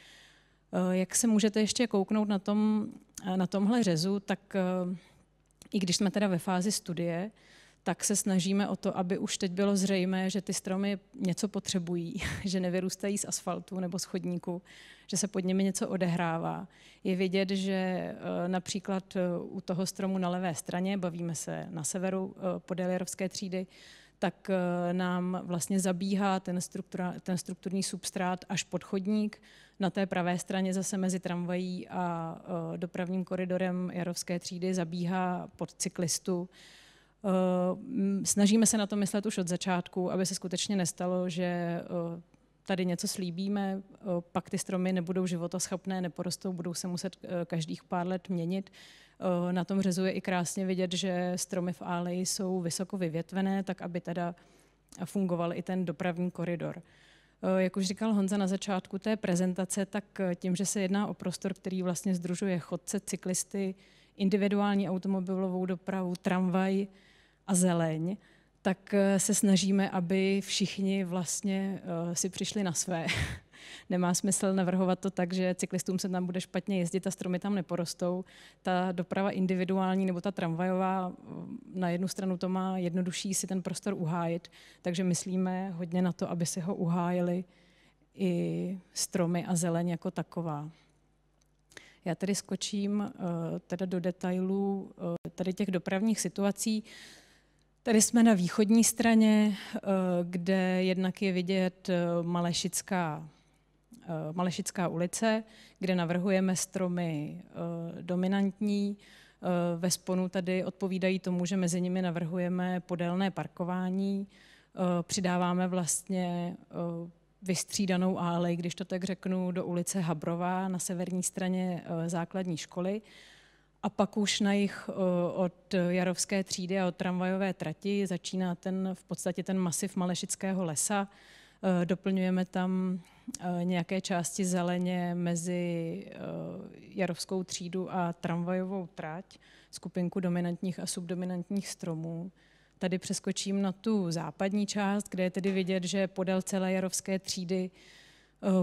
Jak se můžete ještě kouknout na tomhle řezu, tak i když jsme teda ve fázi studie, tak se snažíme o to, aby už teď bylo zřejmé, že ty stromy něco potřebují, že nevyrůstají z asfaltu nebo z chodníku, že se pod nimi něco odehrává. Je vidět, že například u toho stromu na levé straně, bavíme se na severu podél jarovské třídy, tak nám vlastně zabíhá ten strukturní substrát až pod chodník. Na té pravé straně zase mezi tramvají a dopravním koridorem jarovské třídy zabíhá pod cyklistu. Snažíme se na to myslet už od začátku, aby se skutečně nestalo, že tady něco slíbíme, pak ty stromy nebudou životaschopné, neporostou, budou se muset každých pár let měnit. Na tom řezu je i krásně vidět, že stromy v áleji jsou vysoko vyvětvené, tak aby teda fungoval i ten dopravní koridor. Jak už říkal Honza na začátku té prezentace, tak tím, že se jedná o prostor, který vlastně sdružuje chodce, cyklisty, individuální automobilovou dopravu, tramvaj a zeleň, tak se snažíme, aby všichni vlastně si přišli na své. Nemá smysl navrhovat to tak, že cyklistům se tam bude špatně jezdit a stromy tam neporostou. Ta doprava individuální nebo ta tramvajová, na jednu stranu to má jednodušší si ten prostor uhájit, takže myslíme hodně na to, aby si ho uhájili i stromy a zeleň jako taková. Já tady skočím teda do detailů tady těch dopravních situací. Tady jsme na východní straně, kde jednak je vidět Malešická ulice, kde navrhujeme stromy dominantní. Ve sponu tady odpovídají tomu, že mezi nimi navrhujeme podélné parkování. Přidáváme vlastně vystřídanou alej, když to tak řeknu, do ulice Habrová na severní straně základní školy. A pak už na jih od Jarovské třídy a od tramvajové trati začíná v podstatě ten masiv Malešického lesa. Doplňujeme tam nějaké části zeleně mezi Jarovskou třídu a tramvajovou trať, skupinku dominantních a subdominantních stromů. Tady přeskočím na tu západní část, kde je tedy vidět, že podél celé Jarovské třídy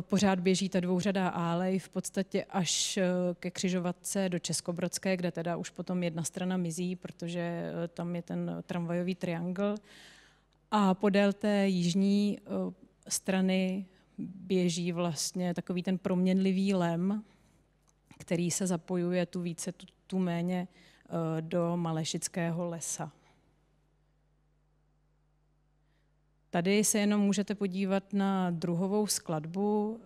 pořád běží ta dvouřadá alej v podstatě až ke křižovatce do Českobrodské, kde teda už potom jedna strana mizí, protože tam je ten tramvajový triangl. A podél té jižní strany běží vlastně takový ten proměnlivý lem, který se zapojuje tu více, tu méně do Malešického lesa. Tady se jenom můžete podívat na druhovou skladbu.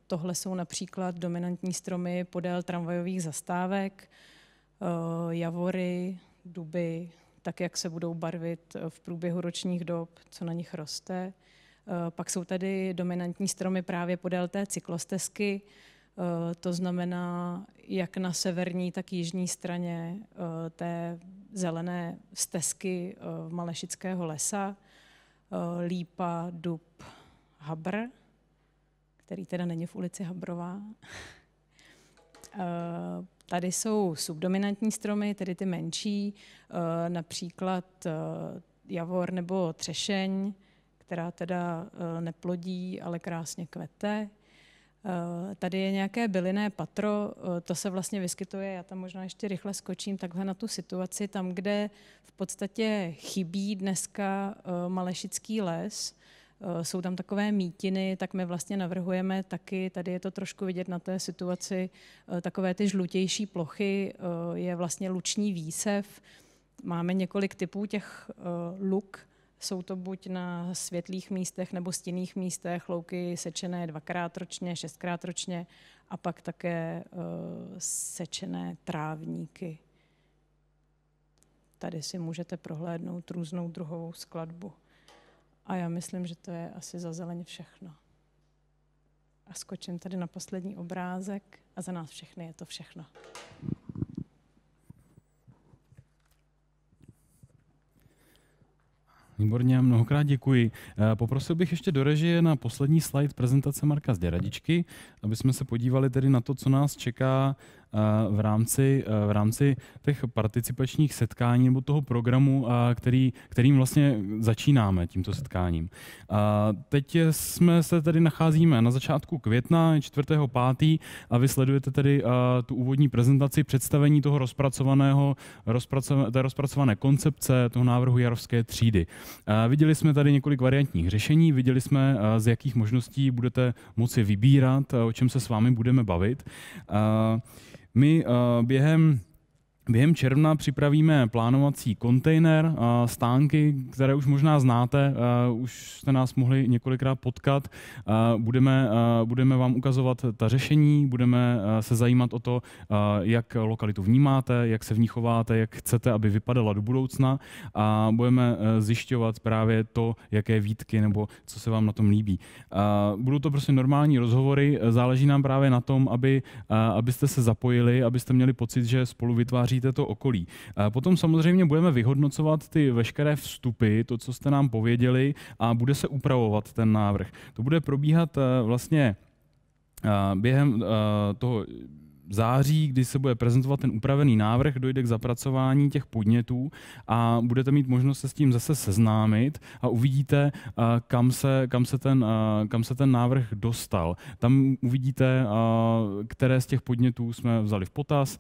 Tohle jsou například dominantní stromy podél tramvajových zastávek, javory, duby, tak jak se budou barvit v průběhu ročních dob, co na nich roste. Pak jsou tady dominantní stromy právě podél té cyklostezky, to znamená jak na severní, tak jižní straně té zelené stezky Malešického lesa. Lípa, dub, habr, který teda není v ulici Habrová. Tady jsou subdominantní stromy, tedy ty menší, například javor nebo třešeň, která teda neplodí, ale krásně kvete. Tady je nějaké bylinné patro, to se vlastně vyskytuje, já tam možná ještě rychle skočím takhle na tu situaci, tam, kde v podstatě chybí dneska Malešický les, jsou tam takové mítiny, tak my vlastně navrhujeme taky, tady je to trošku vidět na té situaci, takové ty žlutější plochy, je vlastně luční výsev, máme několik typů těch luk. Jsou to buď na světlých místech nebo stinných místech, louky sečené 2krát ročně, 6krát ročně a pak také sečené trávníky. Tady si můžete prohlédnout různou druhovou skladbu. A já myslím, že to je asi za zeleň všechno. A skočím tady na poslední obrázek a za nás všechny je to všechno. Výborně, mnohokrát děkuji. Poprosil bych ještě do režie na poslední slide prezentace Marka Zděradičky, aby jsme se podívali tedy na to, co nás čeká v rámci těch participačních setkání nebo toho programu, kterým vlastně začínáme tímto setkáním. Teď jsme se tedy nacházíme na začátku května, 4.5. a vy sledujete tedy tu úvodní prezentaci představení toho té rozpracované koncepce, toho návrhu Jarovské třídy. Viděli jsme tady několik variantních řešení, viděli jsme, z jakých možností budete moci vybírat, o čem se s vámi budeme bavit. My během června připravíme plánovací kontejner, stánky, které už možná znáte, už jste nás mohli několikrát potkat. Budeme vám ukazovat ta řešení, budeme se zajímat o to, jak lokalitu vnímáte, jak se v ní chováte, jak chcete, aby vypadala do budoucna a budeme zjišťovat právě to, jaké výtky nebo co se vám na tom líbí. Budou to prostě normální rozhovory, záleží nám právě na tom, abyste se zapojili, abyste měli pocit, že spolu vytváří to okolí. Potom samozřejmě budeme vyhodnocovat ty veškeré vstupy, to, co jste nám pověděli, a bude se upravovat ten návrh. To bude probíhat vlastně během toho září, kdy se bude prezentovat ten upravený návrh, dojde k zapracování těch podnětů a budete mít možnost se s tím zase seznámit a uvidíte, kam se ten návrh dostal. Tam uvidíte, které z těch podnětů jsme vzali v potaz,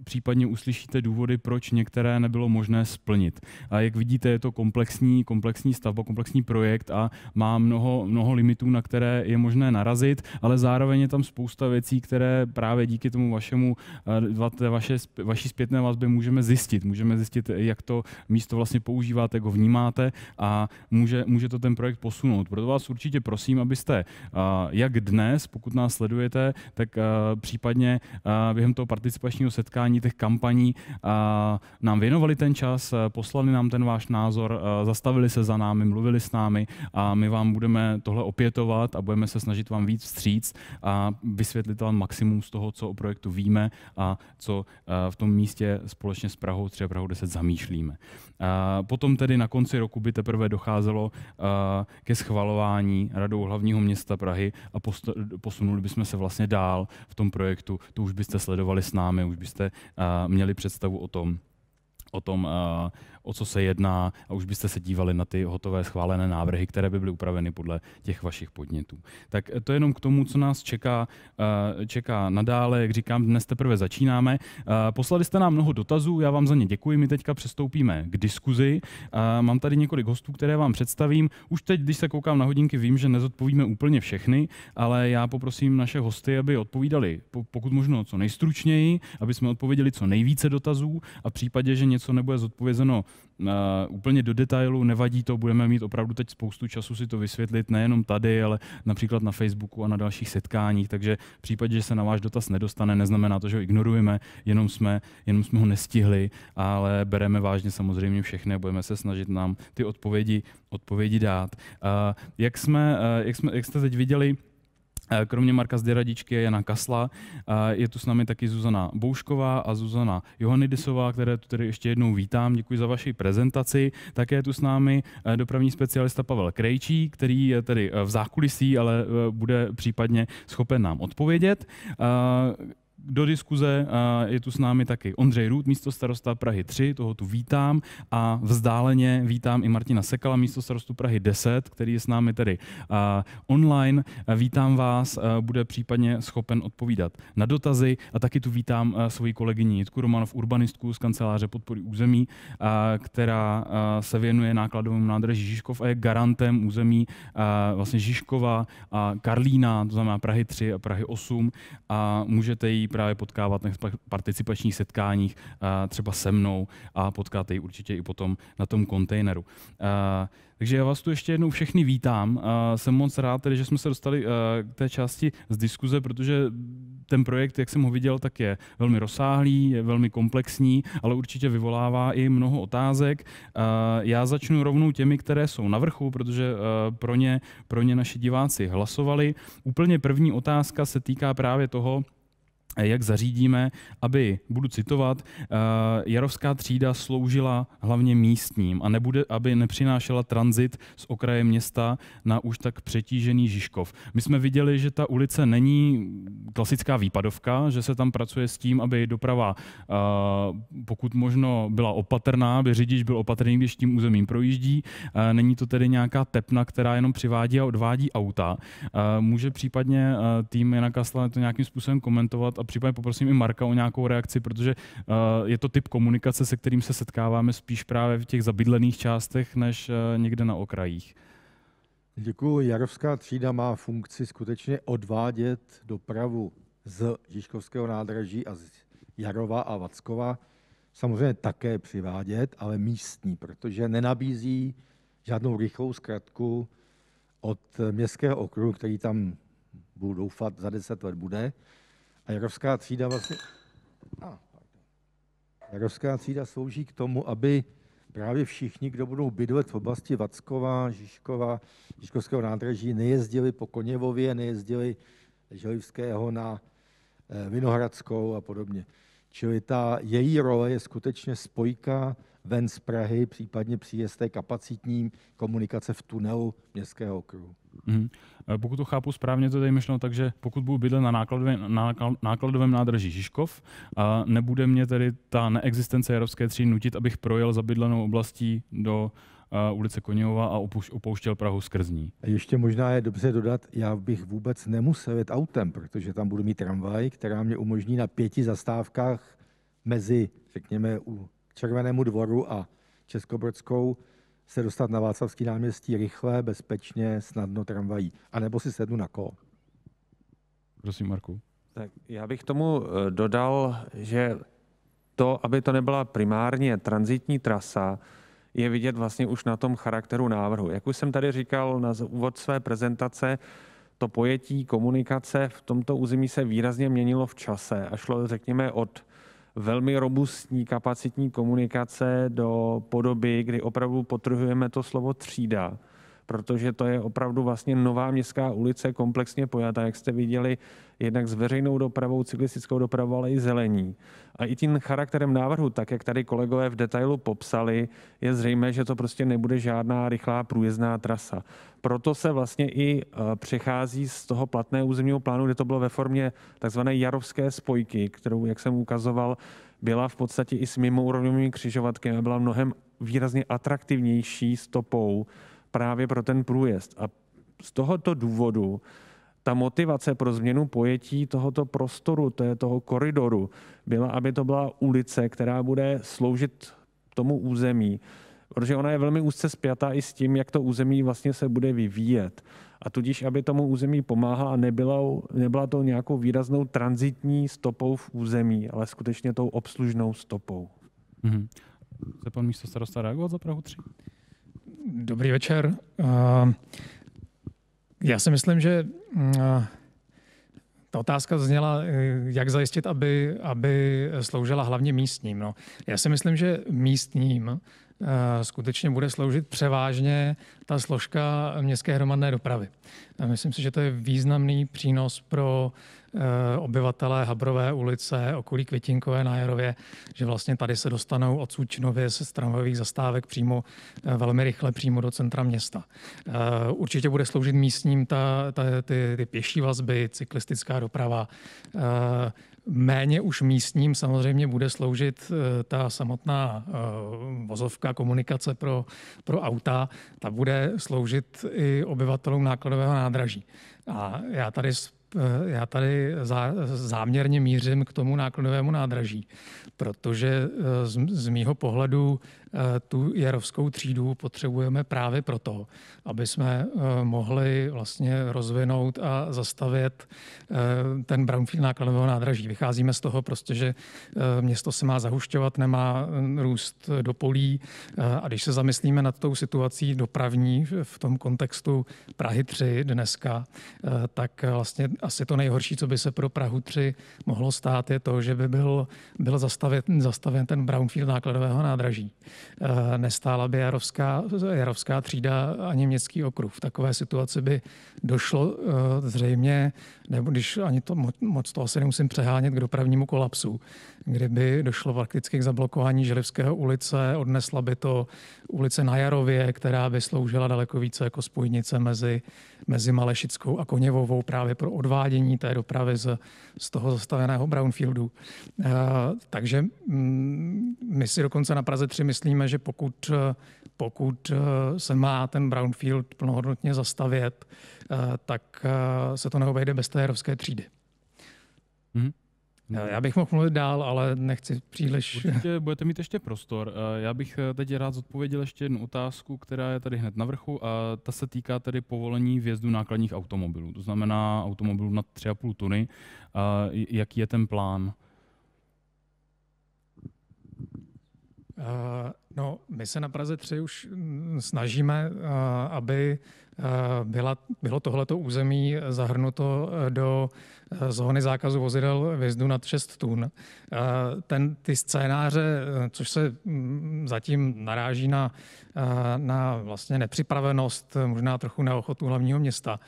případně uslyšíte důvody, proč některé nebylo možné splnit. A jak vidíte, je to komplexní stavba, komplexní projekt a má mnoho limitů, na které je možné narazit, ale zároveň je tam spousta věcí, které právě díky tomu vaší zpětné vazbě můžeme zjistit. Můžeme zjistit, jak to místo vlastně používáte, jak ho vnímáte a může to ten projekt posunout. Proto vás určitě prosím, abyste jak dnes, pokud nás sledujete, tak případně během toho participačního setkání těch kampaní nám věnovali ten čas, poslali nám ten váš názor, zastavili se za námi, mluvili s námi a my vám budeme tohle opětovat a budeme se snažit vám víc vstříct a vysvětlit vám maximum z toho, co o projektu víme a co v tom místě společně s Prahou, třeba Prahou 10 zamýšlíme. Potom tedy na konci roku by teprve docházelo ke schvalování Radou hlavního města Prahy a posunuli bychom se vlastně dál v tom projektu. To už byste sledovali s námi, už byste měli představu o tom, o co se jedná a už byste se dívali na ty hotové schválené návrhy, které by byly upraveny podle těch vašich podnětů. Tak to jenom k tomu, co nás čeká nadále. Jak říkám, dnes teprve začínáme. Poslali jste nám mnoho dotazů, já vám za ně děkuji. My teďka přistoupíme k diskuzi. Mám tady několik hostů, které vám představím. Už teď, když se koukám na hodinky, vím, že nezodpovíme úplně všechny, ale já poprosím naše hosty, aby odpovídali pokud možno co nejstručněji, aby jsme odpověděli co nejvíce dotazů a v případě, že něco nebude zodpovězeno úplně do detailu, nevadí to, budeme mít opravdu teď spoustu času si to vysvětlit, nejenom tady, ale například na Facebooku a na dalších setkáních, takže v případě, že se na váš dotaz nedostane, neznamená to, že ho ignorujeme, jenom jsme ho nestihli, ale bereme vážně samozřejmě všechny a budeme se snažit nám ty odpovědi dát. Jak jste teď viděli, kromě Marka Zděradičky a Jana Kasla je tu s námi taky Zuzana Boušková a Zuzana Johannidisová, které tu tedy ještě jednou vítám. Děkuji za vaši prezentaci. Také je tu s námi dopravní specialista Pavel Krejčí, který je tedy v zákulisí, ale bude případně schopen nám odpovědět. Do diskuze je tu s námi taky Ondřej Růd, místostarosta Prahy 3, toho tu vítám a vzdáleně vítám i Martina Sekala, místostarostu Prahy 10, který je s námi tedy online. Vítám vás, bude případně schopen odpovídat na dotazy a taky tu vítám svoji kolegyni Jitku Romanov, urbanistku z kanceláře podpory území, která se věnuje nákladovému nádraží Žižkov a je garantem území vlastně Žižkova a Karlína, to znamená Prahy 3 a Prahy 8 a můžete ji právě potkávat na participačních setkáních třeba se mnou a potkáte ji určitě i potom na tom kontejneru. Takže já vás tu ještě jednou všechny vítám. Jsem moc rád, že jsme se dostali k té části z diskuze, protože ten projekt, jak jsem ho viděl, tak je velmi rozsáhlý, je velmi komplexní, ale určitě vyvolává i mnoho otázek. Já začnu rovnou těmi, které jsou na vrchu, protože pro ně naši diváci hlasovali. Úplně první otázka se týká právě toho, jak zařídíme, aby, budu citovat, Jarovská třída sloužila hlavně místním a aby nepřinášela tranzit z okraje města na už tak přetížený Žižkov. My jsme viděli, že ta ulice není klasická výpadovka, že se tam pracuje s tím, aby doprava pokud možno byla opatrná, aby řidič byl opatrný, když tím územím projíždí. Není to tedy nějaká tepna, která jenom přivádí a odvádí auta. Může případně tým Jana Kasla to nějakým způsobem komentovat a případně poprosím i Marka o nějakou reakci, protože je to typ komunikace, se kterým se setkáváme spíš právě v těch zabydlených částech, než někde na okrajích. Děkuji. Jarovská třída má funkci skutečně odvádět dopravu z Žižkovského nádraží a z Jarova a Vackova. Samozřejmě také přivádět, ale místní, protože nenabízí žádnou rychlou zkratku od městského okruhu, který tam, budu doufat, za 10 let bude. A Jarovská třída vlastně Jarovská třída slouží k tomu, aby právě všichni, kdo budou bydlet v oblasti Vackova, Žižkova, Žižkovského nádraží, nejezdili po Koněvově, nejezdili Želivského na Vinohradskou a podobně. Čili ta její role je skutečně spojka ven z Prahy, případně příjezd té kapacitní komunikace v tunelu městského okruhu. Pokud to chápu správně, to je tady myšleno tak, že pokud budu bydlet na nákladovém nádraží Žižkov, a nebude mě tedy ta neexistence Jarovské třídy nutit, abych projel zabydlenou oblastí do ulice Koněhova a opouštěl Prahu skrz ní. Ještě možná je dobře dodat, já bych vůbec nemusel jet autem, protože tam budu mít tramvaj, která mě umožní na 5 zastávkách mezi, řekněme, u Červenému dvoru a Českobrodskou se dostat na Václavský náměstí rychle, bezpečně, snadno tramvají. A nebo si sednu na kolo. Prosím, Marku. Tak já bych tomu dodal, že to, aby to nebyla primárně tranzitní trasa, je vidět vlastně už na tom charakteru návrhu. Jak už jsem tady říkal na úvod své prezentace, to pojetí komunikace v tomto území se výrazně měnilo v čase a šlo, řekněme, od velmi robustní kapacitní komunikace do podoby, kdy opravdu podtrhujeme to slovo třída, protože to je opravdu vlastně nová městská ulice, komplexně pojatá, jak jste viděli, jednak s veřejnou dopravou, cyklistickou dopravou, ale i zelení. A i tím charakterem návrhu, tak jak tady kolegové v detailu popsali, je zřejmé, že to prostě nebude žádná rychlá průjezdná trasa. Proto se vlastně i přechází z toho platného územního plánu, kde to bylo ve formě takzvané jarovské spojky, kterou, jak jsem ukazoval, byla v podstatě i s mimoúrovňovými křižovatky a byla mnohem výrazně atraktivnější stopou právě pro ten průjezd. A z tohoto důvodu ta motivace pro změnu pojetí tohoto prostoru, toho koridoru, byla, aby to byla ulice, která bude sloužit tomu území, protože ona je velmi úzce spjatá i s tím, jak to území vlastně se bude vyvíjet. A tudíž, aby tomu území pomáhala a nebyla to nějakou výraznou tranzitní stopou v území, ale skutečně tou obslužnou stopou. Chce pan místostarosta reagovat za Prahu 3? Dobrý večer. Já si myslím, že ta otázka zněla, jak zajistit, aby sloužila hlavně místním. No, já si myslím, že místním skutečně bude sloužit převážně ta složka městské hromadné dopravy. Myslím si, že to je významný přínos pro obyvatelé Habrové ulice, okolí Květinkové na Jarově, že vlastně tady se dostanou odsud Činově z tramvajových zastávek přímo velmi rychle přímo do centra města. Určitě bude sloužit místním ty pěší vazby, cyklistická doprava. Méně už místním samozřejmě bude sloužit ta samotná vozovka, komunikace pro auta. Ta bude sloužit i obyvatelům nákladového nádraží. A já tady záměrně mířím k tomu nákladovému nádraží, protože z mýho pohledu tu jarovskou třídu potřebujeme právě proto, aby jsme mohli vlastně rozvinout a zastavět ten brownfield nákladového nádraží. Vycházíme z toho prostě, že město se má zahušťovat, nemá růst do polí a když se zamyslíme nad tou situací dopravní v tom kontextu Prahy 3 dneska, tak vlastně asi to nejhorší, co by se pro Prahu 3 mohlo stát, je to, že by byl zastaven ten brownfield nákladového nádraží. Nestála by jarovská třída ani městský okruh. V takové situaci by došlo zřejmě, nebo když ani to moc to asi nemusím přehánět, k dopravnímu kolapsu, kdyby došlo prakticky k zablokování Želivského ulice, odnesla by to ulice na Jarově, která by sloužila daleko více jako spojnice mezi Malešickou a Koněvovou právě pro odvádění té dopravy z toho zastaveného brownfieldu. Takže my si dokonce na Praze 3 myslíme, že pokud se má ten brownfield plnohodnotně zastavět, tak se to neobejde bez té jarovské třídy. Já bych mohl mluvit dál, ale nechci příliš... Určitě budete mít ještě prostor. Já bych teď rád zodpověděl ještě jednu otázku, která je tady hned na vrchu a ta se týká tedy povolení vjezdu nákladních automobilů. To znamená automobilů nad 3,5 tuny. Jaký je ten plán? No, my se na Praze 3 už snažíme, aby bylo tohleto území zahrnuto do zóny zákazu vozidel vjezdu nad 6 tun. Ty scénáře, což se zatím naráží na vlastně nepřipravenost, možná trochu neochotu hlavního města,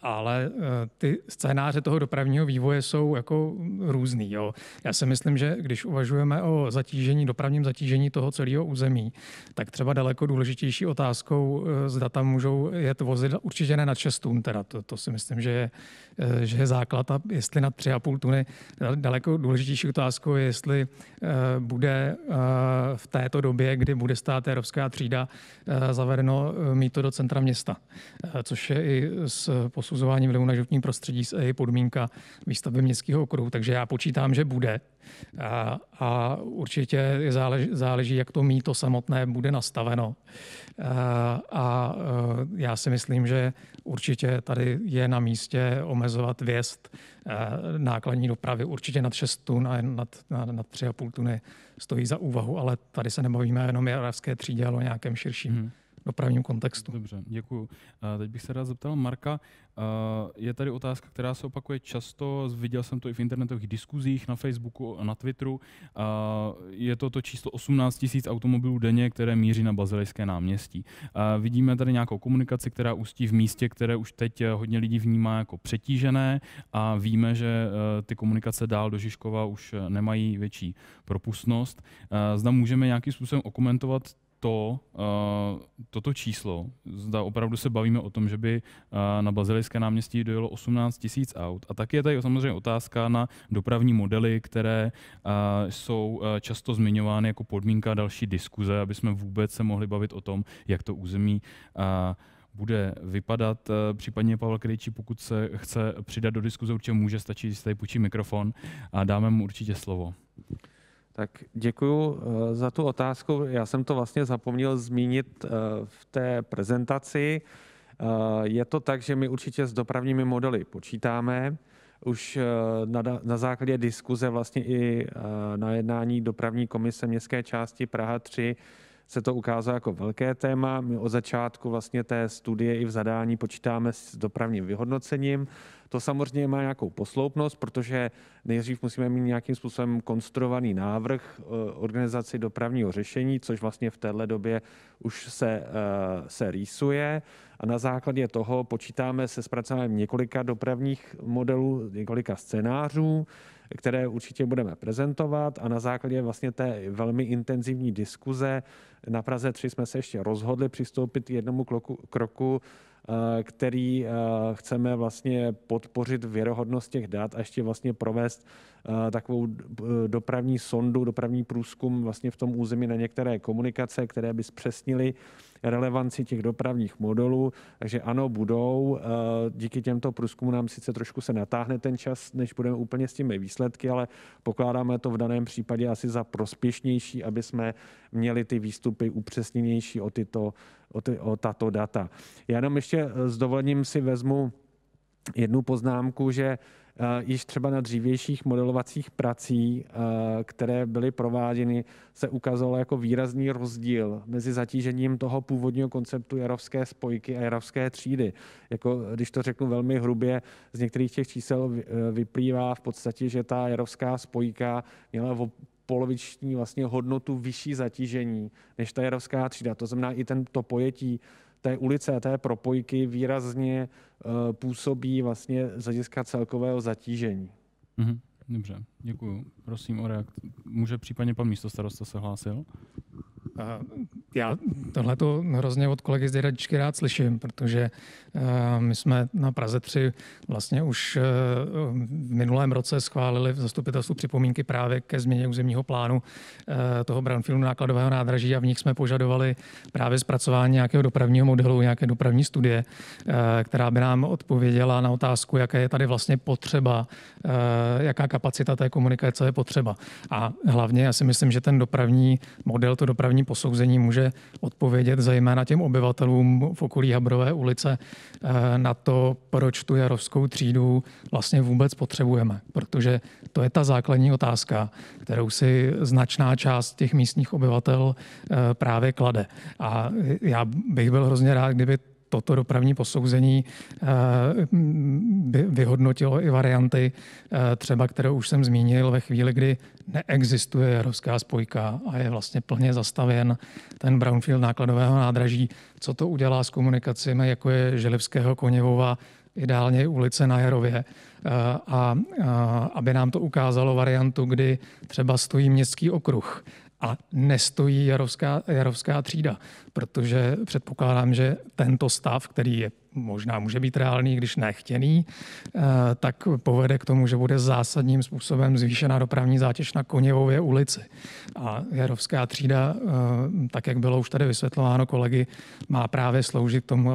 ale ty scénáře toho dopravního vývoje jsou jako různý. Jo. Já si myslím, že když uvažujeme o dopravním zatížení toho celého území, tak třeba daleko důležitější otázkou, zda tam můžou jet vozidla, určitě ne nad 6 tun, teda to si myslím, že je základ. A jestli nad 3,5 tuny, daleko důležitější otázkou je, jestli bude v této době, kdy bude stát evropská třída, zavedeno mýto do centra města, což je i s posuzováním vlivu na životní prostředí i podmínka výstavby městského okruhu. Takže já počítám, že bude. A určitě záleží, jak to mýto samotné bude nastaveno. A já si myslím, že určitě tady je na místě omezovat vjezd nákladní dopravy. Určitě nad 6 tun a nad 3,5 tuny stojí za úvahu, ale tady se nebavíme jenom o jarovské třídě, ale o nějakém širším dopravním kontextu. Dobře, děkuju. Teď bych se rád zeptal Marka. Je tady otázka, která se opakuje často, viděl jsem to i v internetových diskuzích, na Facebooku a na Twitteru. Je to číslo 18 000 automobilů denně, které míří na Bazilejské náměstí. Vidíme tady nějakou komunikaci, která ústí v místě, které už teď hodně lidí vnímá jako přetížené a víme, že ty komunikace dál do Žižkova už nemají větší propustnost. Zda můžeme nějakým způsobem okomentovat toto číslo. Zda opravdu se bavíme o tom, že by na Bazilejské náměstí dojelo 18 000 aut. A taky je tady samozřejmě otázka na dopravní modely, které jsou často zmiňovány jako podmínka další diskuze, aby jsme vůbec se mohli bavit o tom, jak to území bude vypadat. Případně Pavel Krejčí, pokud se chce přidat do diskuze, určitě může, stačí, že tady půjčí mikrofon a dáme mu určitě slovo. Tak děkuju za tu otázku. Já jsem to vlastně zapomněl zmínit v té prezentaci. Je to tak, že my určitě s dopravními modely počítáme. Už na základě diskuze vlastně i na jednání dopravní komise městské části Praha 3 se to ukázalo jako velké téma. My od začátku vlastně té studie i v zadání počítáme s dopravním vyhodnocením. To samozřejmě má nějakou posloupnost, protože nejdřív musíme mít nějakým způsobem konstruovaný návrh organizaci dopravního řešení, což vlastně v téhle době už se rýsuje. A na základě toho počítáme se zpracováním několika dopravních modelů, několika scénářů, které určitě budeme prezentovat, a na základě vlastně té velmi intenzivní diskuze na Praze 3 jsme se ještě rozhodli přistoupit k jednomu kroku, který chceme vlastně podpořit věrohodnost těch dat a ještě vlastně provést takovou dopravní sondu, dopravní průzkum vlastně v tom území na některé komunikace, které by zpřesnily relevanci těch dopravních modelů. Takže ano, budou. Díky těmto průzkumům nám sice trošku se natáhne ten čas, než budeme úplně s těmi výsledky, ale pokládáme to v daném případě asi za prospěšnější, aby jsme měli ty výstupy upřesněnější o tato data. Já jenom ještě s dovolením si vezmu jednu poznámku, že již třeba na dřívějších modelovacích prací, které byly prováděny, se ukázalo jako výrazný rozdíl mezi zatížením toho původního konceptu jarovské spojky a jarovské třídy. Jako, když to řeknu velmi hrubě, z některých těch čísel vyplývá v podstatě, že ta jarovská spojka měla poloviční vlastně hodnotu vyšší zatížení než ta jarovská třída. To znamená i to pojetí té ulice a té propojky výrazně působí vlastně z hlediska celkového zatížení. Dobře, děkuju. Prosím o reakci. Může případně pan místostarosta se hlásil? Já tohleto hrozně od kolegy z Radičky rád slyším, protože my jsme na Praze 3 vlastně už v minulém roce schválili v zastupitelstvu připomínky právě ke změně územního plánu toho brownfieldu nákladového nádraží a v nich jsme požadovali právě zpracování nějakého dopravního modelu, nějaké dopravní studie, která by nám odpověděla na otázku, jaké je tady vlastně potřeba, jaká kapacita té komunikace je potřeba. A hlavně já si myslím, že ten dopravní model, to dopravní posouzení může odpovědět zejména těm obyvatelům v okolí Habrové ulice na to, proč tu jarovskou třídu vlastně vůbec potřebujeme. Protože to je ta základní otázka, kterou si značná část těch místních obyvatel právě klade. A já bych byl hrozně rád, kdyby toto dopravní posouzení vyhodnotilo i varianty, třeba kterou už jsem zmínil ve chvíli, kdy neexistuje jarovská spojka a je vlastně plně zastavěn ten brownfield nákladového nádraží. Co to udělá s komunikacemi, jako je Želivského Koněvova, ideálně ulice na Jarově, a aby nám to ukázalo variantu, kdy třeba stojí městský okruh a nestojí Jarovská třída, protože předpokládám, že tento stav, který je možná může být reálný, když nechtěný, tak povede k tomu, že bude zásadním způsobem zvýšená dopravní zátěž na Koněvově ulici. A Jarovská třída, tak jak bylo už tady vysvětlováno kolegy, má právě sloužit k tomu,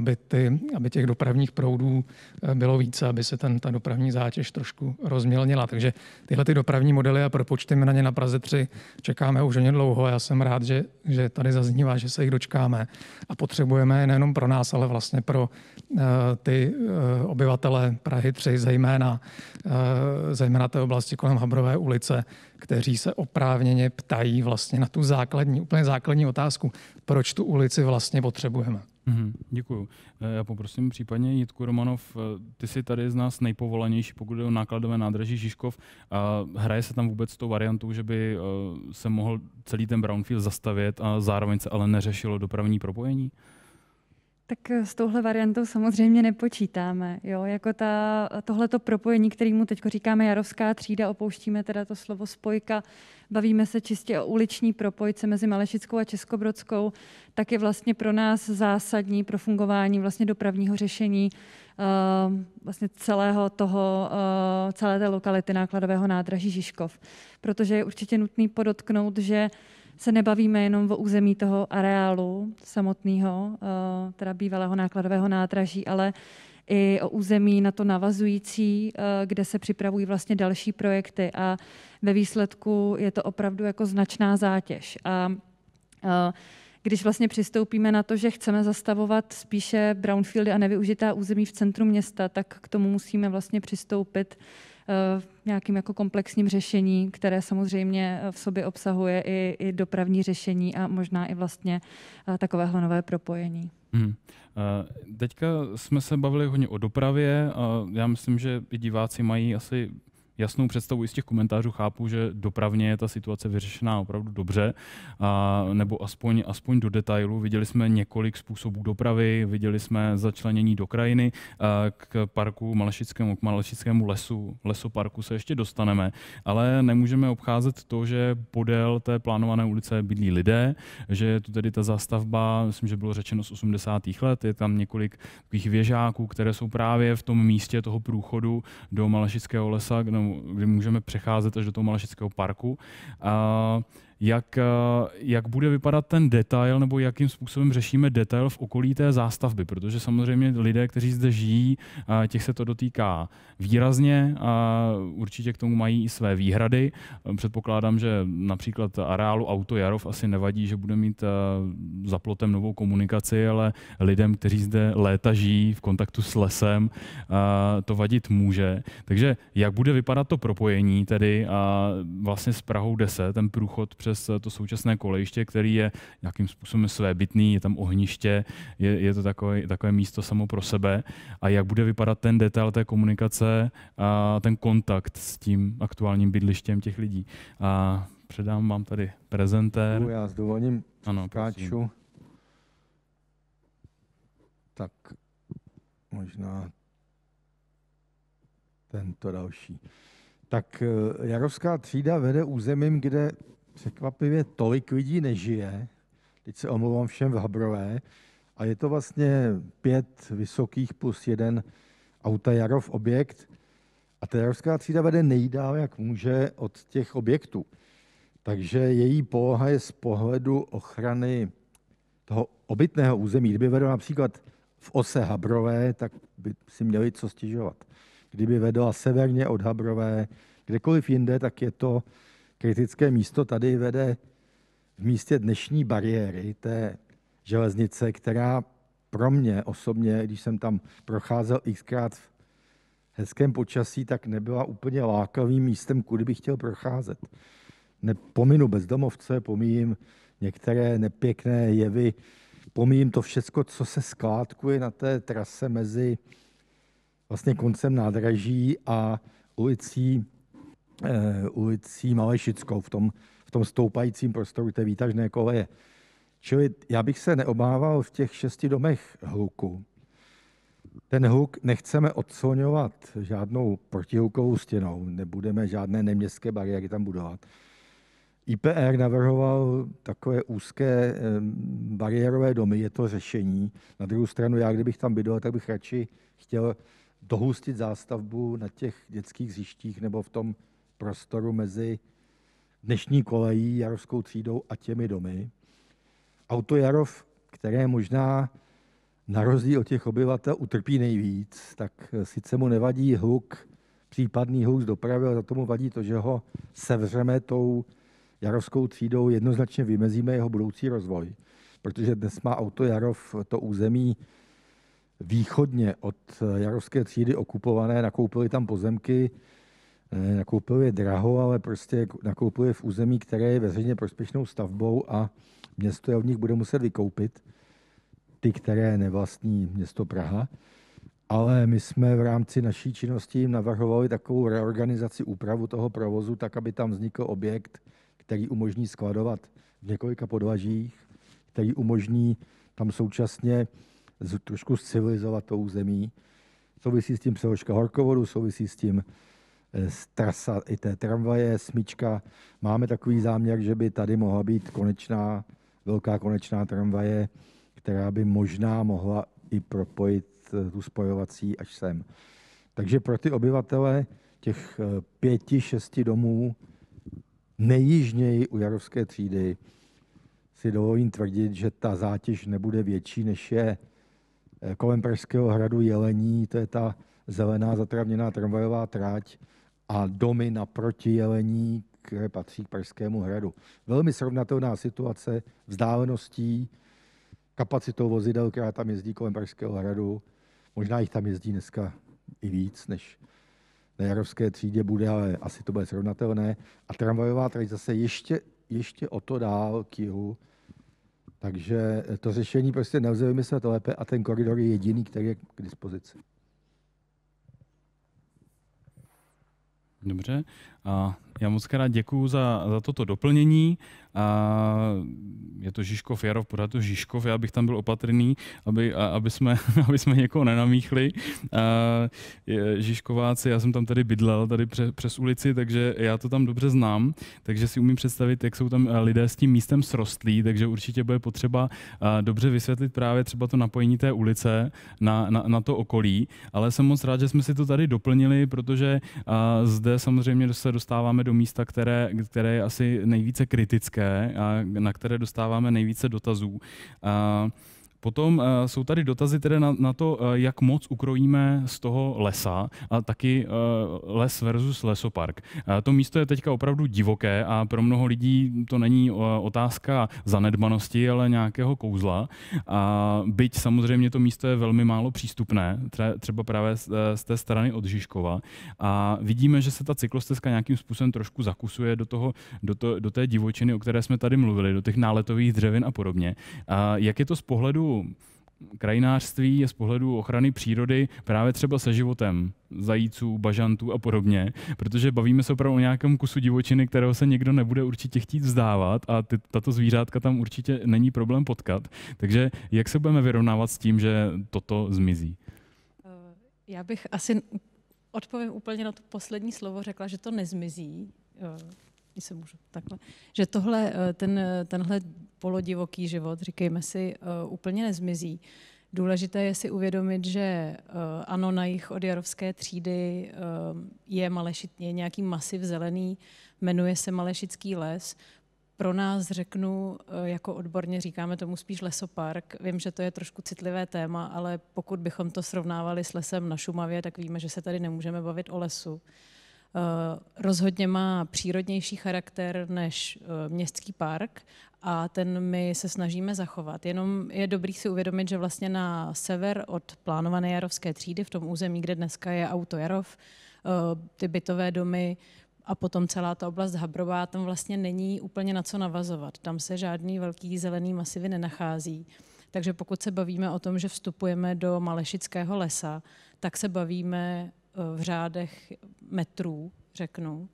aby těch dopravních proudů bylo více, aby se ta dopravní zátěž trošku rozmělnila. Takže tyhle ty dopravní modely a propočty my na ně na Praze 3 čekáme už hodně dlouho. Já jsem rád, že tady zaznívá, že se jich dočkáme. A potřebujeme je nejenom pro nás, ale vlastně pro ty obyvatele Prahy 3, zejména té oblasti kolem Habrové ulice, kteří se oprávněně ptají vlastně na tu úplně základní otázku, proč tu ulici vlastně potřebujeme. Děkuju. Já poprosím případně Jitku Romanov, ty jsi tady z nás nejpovolanější, pokud jde o nákladové nádraží Žižkov. Hraje se tam vůbec s tou variantou, že by se mohl celý ten brownfield zastavět a zároveň se ale neřešilo dopravní propojení? Tak s touhle variantou samozřejmě nepočítáme. Jo? Jako tohleto propojení, kterému teď říkáme Jarovská třída, opouštíme teda to slovo spojka, bavíme se čistě o uliční propojce mezi Malešickou a Českobrodskou, tak je vlastně pro nás zásadní pro fungování vlastně dopravního řešení vlastně celé té lokality nákladového nádraží Žižkov. Protože je určitě nutný podotknout, že se nebavíme jenom o území toho areálu samotného, teda bývalého nákladového nádraží, ale i o území na to navazující, kde se připravují vlastně další projekty a ve výsledku je to opravdu jako značná zátěž. A když vlastně přistoupíme na to, že chceme zastavovat spíše brownfieldy a nevyužitá území v centru města, tak k tomu musíme vlastně přistoupit nějakým jako komplexním řešení, které samozřejmě v sobě obsahuje i dopravní řešení a možná i vlastně takovéhle nové propojení. Teďka jsme se bavili hodně o dopravě a já myslím, že i diváci mají asi jasnou představu i z těch komentářů, chápu, že dopravně je ta situace vyřešená opravdu dobře, nebo aspoň do detailu. Viděli jsme několik způsobů dopravy, viděli jsme začlenění do krajiny, k parku Malešickému, k Malešickému lesoparku se ještě dostaneme, ale nemůžeme obcházet to, že podél té plánované ulice bydlí lidé, že je tu tedy ta zástavba, myslím, že bylo řečeno z 80. let, je tam několik takových věžáků, které jsou právě v tom místě toho průchodu do Malešického lesa, kdy můžeme přecházet až do toho Malešického parku. Jak bude vypadat ten detail, nebo jakým způsobem řešíme detail v okolí té zástavby, protože samozřejmě lidé, kteří zde žijí, těch se to dotýká výrazně a určitě k tomu mají i své výhrady. Předpokládám, že například areálu Auto Jarov asi nevadí, že bude mít za plotem novou komunikaci, ale lidem, kteří zde léta žijí v kontaktu s lesem, to vadit může. Takže jak bude vypadat to propojení tedy vlastně s Prahou 10, ten průchod přes to současné kolejiště, který je nějakým způsobem svébytný, je tam ohniště, je to takové místo samo pro sebe. A jak bude vypadat ten detail té komunikace a ten kontakt s tím aktuálním bydlištěm těch lidí. A předám vám tady prezentér. Já s dovolením skáču. Tak možná tento další. Tak Jarovská třída vede územím, kde překvapivě tolik lidí nežije. Teď se omlouvám všem v Habrové. A je to vlastně 5 vysokých plus 1 Auta Jarov objekt. A ta Jarovská třída vede nejdál, jak může, od těch objektů. Takže její poloha je z pohledu ochrany toho obytného území. Kdyby vedla například v ose Habrové, tak by si měli co stěžovat. Kdyby vedla severně od Habrové, kdekoliv jinde, tak je to kritické místo. Tady vede v místě dnešní bariéry té železnice, která pro mě osobně, když jsem tam procházel xkrát v hezkém počasí, tak nebyla úplně lákavým místem, kudy bych chtěl procházet. Pominu bezdomovce, pomíjím některé nepěkné jevy, pomíjím to všechno, co se skládkuje na té trase mezi vlastně koncem nádraží a ulicí Malešickou v tom stoupajícím prostoru té výtažné koleje. Čili já bych se neobával v těch 6 domech hluku. Ten hluk nechceme odcloňovat žádnou protihlukovou stěnou, nebudeme žádné neměstské bariéry tam budovat. IPR navrhoval takové úzké bariérové domy, je to řešení. Na druhou stranu, já kdybych tam bydlel, tak bych radši chtěl dohustit zástavbu na těch dětských hřištích nebo v tom prostoru mezi dnešní kolejí, Jarovskou třídou a těmi domy. Auto Jarov, které možná na rozdíl od těch obyvatel utrpí nejvíc, tak sice mu nevadí hluk, případný hluk z dopravy, ale za tomu vadí to, že ho sevřeme tou Jarovskou třídou, jednoznačně vymezíme jeho budoucí rozvoj. Protože dnes má auto Jarov to území východně od Jarovské třídy okupované, nakoupili tam pozemky, nakoupili je draho, ale prostě nakoupili v území, které je veřejně prospěšnou stavbou a město je od nich bude muset vykoupit, ty, které nevlastní město Praha. Ale my jsme v rámci naší činnosti jim navrhovali takovou reorganizaci, úpravu toho provozu, tak, aby tam vznikl objekt, který umožní skladovat v několika podlažích, který umožní tam současně trošku civilizovat to území. Souvisí s tím přeložka horkovodu, souvisí s tím trasa i té tramvaje, smyčka. Máme takový záměr, že by tady mohla být velká konečná tramvaje, která by možná mohla i propojit tu spojovací až sem. Takže pro ty obyvatele těch 5-6 domů nejjižněji u Jarovské třídy si dovolím tvrdit, že ta zátěž nebude větší, než je kolem Pražského hradu Jelení, to je ta zelená zatravněná tramvajová trať, a domy naproti Jelení, které patří k Pražskému hradu. Velmi srovnatelná situace vzdáleností, kapacitou vozidel, která tam jezdí kolem Pražského hradu. Možná jich tam jezdí dneska i víc, než na Jarovské třídě bude, ale asi to bude srovnatelné. A tramvajová trať zase ještě o to dál k jihu. Takže to řešení prostě nelze vymyslet lépe a ten koridor je jediný, který je k dispozici. Dobře. A já moc krát děkuju za toto doplnění. A je to Žižkov Jarov, pořád to Žižkov, já bych tam byl opatrný, aby jsme někoho nenamíchli. Žižkováci, já jsem tam tady bydlel, tady přes ulici, takže já to tam dobře znám, takže si umím představit, jak jsou tam lidé s tím místem srostlí, takže určitě bude potřeba dobře vysvětlit právě třeba to napojení té ulice na to okolí, ale jsem moc rád, že jsme si to tady doplnili, protože zde samozřejmě se dostáváme do místa, které je asi nejvíce kritické a na které dostáváme nejvíce dotazů. Potom jsou tady dotazy tedy na to, jak moc ukrojíme z toho lesa a taky les versus lesopark. To místo je teďka opravdu divoké a pro mnoho lidí to není otázka zanedbanosti, ale nějakého kouzla. Byť samozřejmě to místo je velmi málo přístupné, třeba právě z té strany od Žižkova. A vidíme, že se ta cyklostezka nějakým způsobem trošku zakusuje do té divočiny, o které jsme tady mluvili, do těch náletových dřevin a podobně. Jak je to z pohledu krajinářství, z pohledu ochrany přírody právě třeba se životem zajíců, bažantů a podobně, protože bavíme se opravdu o nějakém kusu divočiny, kterého se někdo nebude určitě chtít vzdávat a tato zvířátka tam určitě není problém potkat. Takže jak se budeme vyrovnávat s tím, že toto zmizí? Já bych asi odpovím úplně na to poslední slovo, řekla, že to nezmizí. Se můžu takhle, že tenhle polodivoký život, říkejme si, úplně nezmizí. Důležité je si uvědomit, že ano, na jih od Jarovské třídy je nějaký masiv zelený, jmenuje se Malešický les. Pro nás, řeknu, jako odborně říkáme tomu spíš lesopark. Vím, že to je trošku citlivé téma, ale pokud bychom to srovnávali s lesem na Šumavě, tak víme, že se tady nemůžeme bavit o lesu. Rozhodně má přírodnější charakter než městský park a ten my se snažíme zachovat. Jenom je dobrý si uvědomit, že vlastně na sever od plánované Jarovské třídy, v tom území, kde dneska je auto Jarov, ty bytové domy a potom celá ta oblast Habrová, tam vlastně není úplně na co navazovat. Tam se žádný velký zelený masivy nenachází. Takže pokud se bavíme o tom, že vstupujeme do Malešického lesa, tak se bavíme v řádech metrů, řeknu.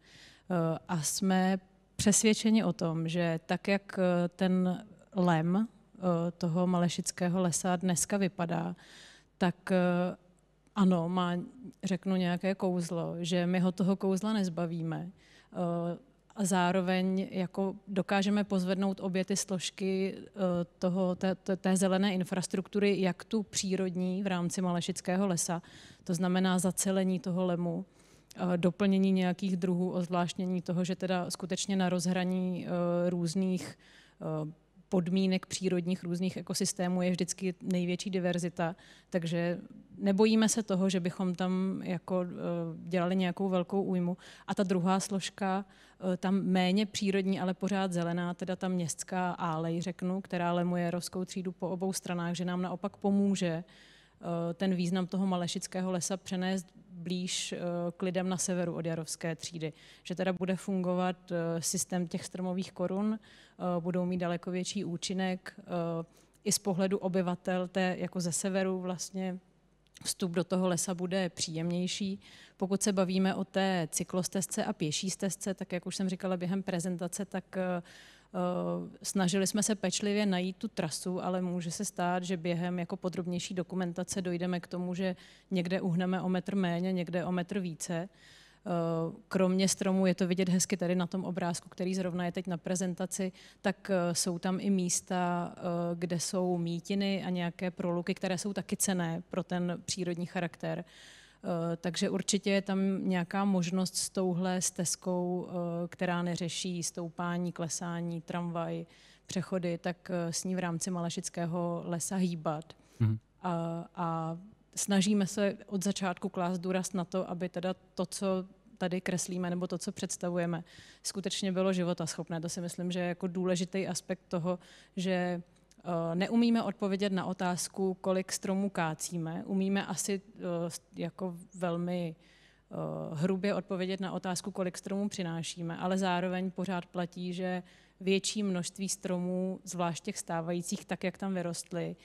A jsme přesvědčeni o tom, že tak, jak ten lem toho Malešického lesa dneska vypadá, tak ano, má, řeknu, nějaké kouzlo, že my ho toho kouzla nezbavíme. a zároveň jako dokážeme pozvednout obě ty složky té zelené infrastruktury, jak tu přírodní v rámci Malešického lesa, to znamená zacelení toho lemu, doplnění nějakých druhů, ozvláštnění toho, že teda skutečně na rozhraní různých podmínek přírodních různých ekosystémů je vždycky největší diverzita, takže nebojíme se toho, že bychom tam jako dělali nějakou velkou újmu. A ta druhá složka, tam méně přírodní, ale pořád zelená, teda ta městská álej, řeknu, která lemuje jarovskou třídu po obou stranách, že nám naopak pomůže ten význam toho Malešického lesa přenést blíž k lidem na severu od jarovské třídy. Že teda bude fungovat systém těch stromových korun, budou mít daleko větší účinek i z pohledu obyvatel jako ze severu vlastně vstup do toho lesa bude příjemnější. Pokud se bavíme o té cyklostezce a pěší stezce, tak jak už jsem říkala během prezentace, tak snažili jsme se pečlivě najít tu trasu, ale může se stát, že během jako podrobnější dokumentace dojdeme k tomu, že někde uhneme o metr méně, někde o metr více. Kromě stromů, je to vidět hezky tady na tom obrázku, který zrovna je teď na prezentaci, tak jsou tam i místa, kde jsou mítiny a nějaké proluky, které jsou taky cenné pro ten přírodní charakter. Takže určitě je tam nějaká možnost s touhle stezkou, která neřeší stoupání, klesání, tramvaj, přechody, tak s ní v rámci Malešického lesa hýbat. A snažíme se od začátku klást důraz na to, aby teda to, co tady kreslíme, nebo to, co představujeme, skutečně bylo životaschopné. To si myslím, že je jako důležitý aspekt toho, že neumíme odpovědět na otázku, kolik stromů kácíme. Umíme asi jako velmi hrubě odpovědět na otázku, kolik stromů přinášíme, ale zároveň pořád platí, že větší množství stromů, zvlášť těch stávajících, tak jak tam vyrostly,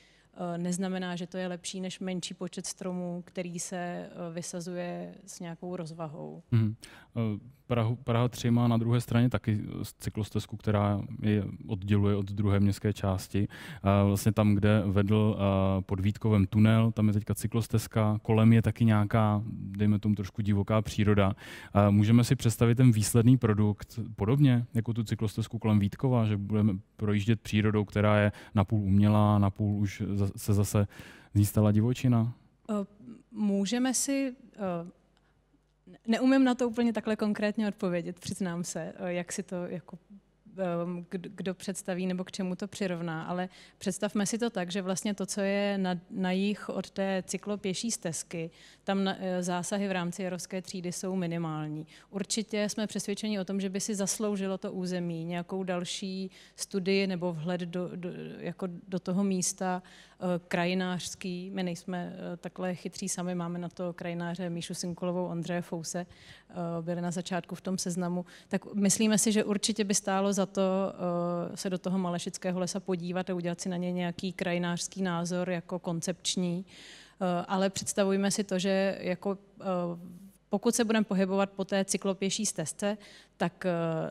neznamená, že to je lepší než menší počet stromů, který se vysazuje s nějakou rozvahou. Praha 3 má na druhé straně taky cyklostezku, která je odděluje od druhé městské části. Vlastně tam, kde vedl pod Vítkovem tunel, tam je teďka cyklostezka, kolem je taky nějaká, dejme tomu trošku divoká příroda. Můžeme si představit ten výsledný produkt podobně jako tu cyklostezku kolem Vítkova, že budeme projíždět přírodou, která je napůl umělá, napůl už se zase z ní stala divočina? Můžeme si... Neumím na to úplně takhle konkrétně odpovědět, přiznám se, jak si to jako kdo představí nebo k čemu to přirovná, ale představme si to tak, že vlastně to, co je na jih od té cyklopěší stezky, tam zásahy v rámci jarovské třídy jsou minimální. Určitě jsme přesvědčeni o tom, že by si zasloužilo to území nějakou další studii nebo vhled do toho místa krajinářský. My nejsme takhle chytří sami, máme na to krajináře Míšu Sinkolovou, Ondřeje Fouse, byli na začátku v tom seznamu. Tak myslíme si, že určitě by stálo za to se do toho Malešického lesa podívat a udělat si na ně nějaký krajinářský názor jako koncepční, ale představujme si to, že jako pokud se budeme pohybovat po té cyklopěší stezce, tak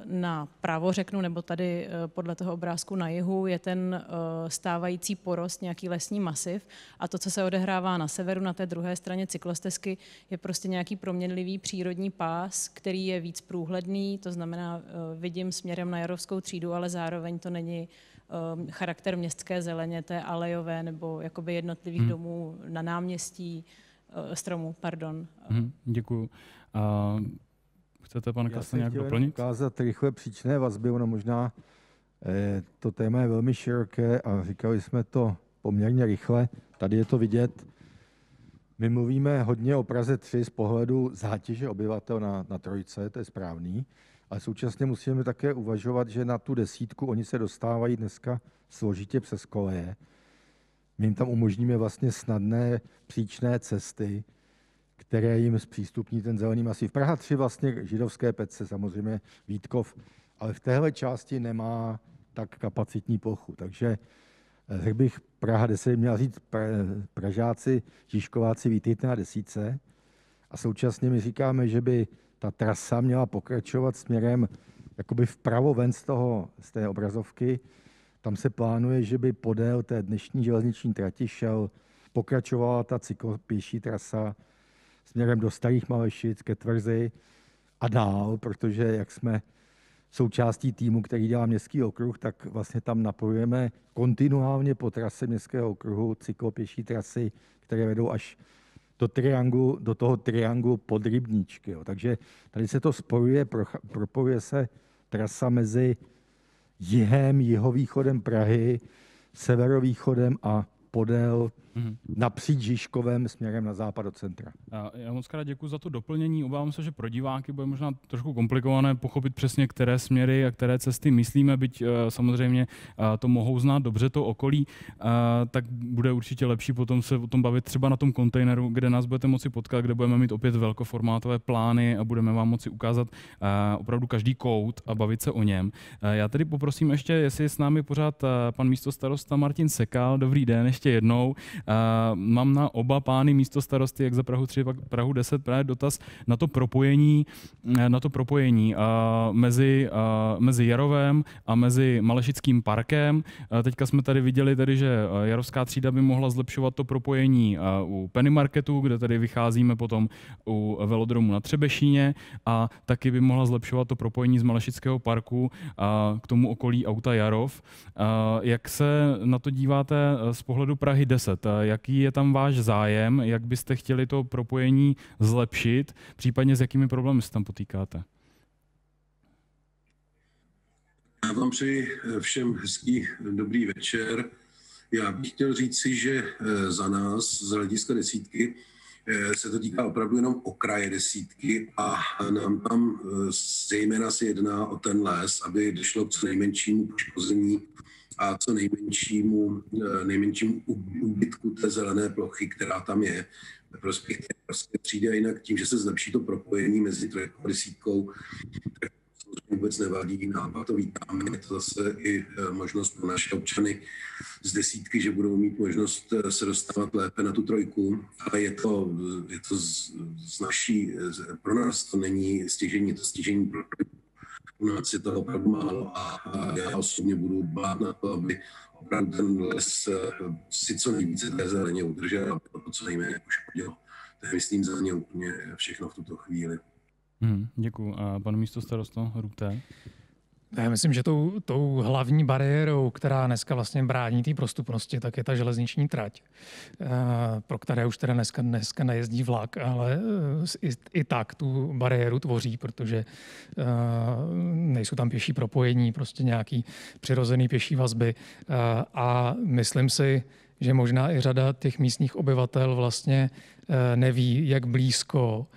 napravo řeknu, nebo tady podle toho obrázku na jihu, je ten stávající porost, nějaký lesní masiv a to, co se odehrává na severu, na té druhé straně cyklostezky, je prostě nějaký proměnlivý přírodní pás, který je víc průhledný, to znamená, vidím směrem na jarovskou třídu, ale zároveň to není charakter městské zeleně, té alejové nebo jakoby jednotlivých domů na náměstí, stromů, pardon. Děkuju. Chcete, pane Kastel, nějak doplnit? Já chtěl ukázat rychle příčné vazby, ono možná to téma je velmi široké a říkali jsme to poměrně rychle. Tady je to vidět. My mluvíme hodně o Praze 3 z pohledu zátěže obyvatel na trojce, to je správný, ale současně musíme také uvažovat, že na tu 10 oni se dostávají dneska složitě přes koleje. My jim tam umožníme vlastně snadné příčné cesty, které jim zpřístupní ten zelený masiv. Praha 3 vlastně židovské Pece, samozřejmě Vítkov, ale v téhle části nemá tak kapacitní plochu. Takže řekl bych, Praha 10 měla říct Pražáci, Žižkováci, vítejte na 10. A současně my říkáme, že by ta trasa měla pokračovat směrem jakoby vpravo ven z té obrazovky. Tam se plánuje, že by podél té dnešní železniční trati pokračovala ta cyklopěší trasa směrem do Starých Malešic ke Tvrzi a dál, protože, jak jsme součástí týmu, který dělá městský okruh, tak vlastně tam napojujeme kontinuálně po trase městského okruhu cyklopěší trasy, které vedou až do toho trianglu pod Rybníčky. Jo. Takže tady se to spojuje, propojuje se trasa mezi jihem, jihovýchodem Prahy, severovýchodem a podél napříč Žižkovem směrem na západ do centra. Já moc krát děkuji za to doplnění. Obávám se, že pro diváky bude možná trošku komplikované pochopit přesně, které směry a které cesty myslíme, byť samozřejmě to mohou znát dobře to okolí, tak bude určitě lepší potom se o tom bavit třeba na tom kontejneru, kde nás budete moci potkat, kde budeme mít opět velkoformátové plány a budeme vám moci ukázat opravdu každý kout a bavit se o něm. Já tedy poprosím ještě, jestli je s námi pořád pan místostarosta Martin Sekal. Dobrý den ještě jednou. Mám na oba pány místostarosty, jak za Prahu 3, tak Prahu 10, právě dotaz na to propojení mezi Jarovem a mezi Malešickým parkem. Teďka jsme tady viděli, že Jarovská třída by mohla zlepšovat to propojení u Penny Marketu, kde tady vycházíme potom u velodromu na Třebešíně, a taky by mohla zlepšovat to propojení z Malešického parku k tomu okolí auta Jarov. Jak se na to díváte z pohledu Prahy 10? Jaký je tam váš zájem? Jak byste chtěli to propojení zlepšit? Případně s jakými problémy se tam potýkáte? Já vám přeji všem hezký dobrý večer. Já bych chtěl říci, že za nás, z hlediska desítky, se to týká opravdu jenom okraje desítky a nám tam zejména se jedná o ten les, aby došlo k co nejmenšímu poškození a co nejmenšímu úbytku té zelené plochy, která tam je ve prospěch té pražské třídy, a jinak tím, že se zlepší to propojení mezi trojkou a desítkou, tak vůbec nevadí, naopak to vítáme. Je to zase i možnost pro naše občany z desítky, že budou mít možnost se dostávat lépe na tu trojku, ale je to pro nás to není stěžení, je to stěžení pro trojku. U nás je to opravdu málo a já osobně budu dbát na to, aby opravdu ten les si co nejvíce té zeleně udržel a to co nejméně poškodil. To je, myslím, za mě úplně všechno v tuto chvíli. Děkuji. A pan místostarosto Rupté? Já myslím, že tou hlavní bariérou, která dneska vlastně brání té prostupnosti, tak je ta železniční trať, pro které už teda dneska nejezdí vlak, ale i tak tu bariéru tvoří, protože nejsou tam pěší propojení, prostě nějaký přirozený pěší vazby. A myslím si, že možná i řada těch místních obyvatel vlastně neví, jak blízko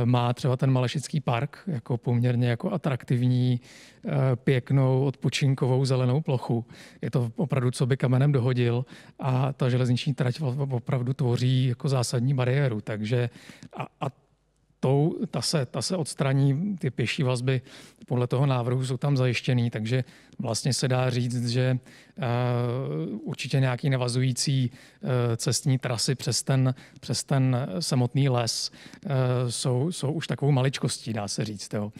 má třeba ten Malešický park jako poměrně jako atraktivní, pěknou, odpočinkovou zelenou plochu. Je to opravdu, co by kamenem dohodil, a ta železniční trať opravdu tvoří jako zásadní bariéru. Takže ta se odstraní, ty pěší vazby podle toho návrhu jsou tam zajištěný, takže vlastně se dá říct, že určitě nějaký navazující cestní trasy přes ten samotný les jsou už takovou maličkostí, dá se říct, jo,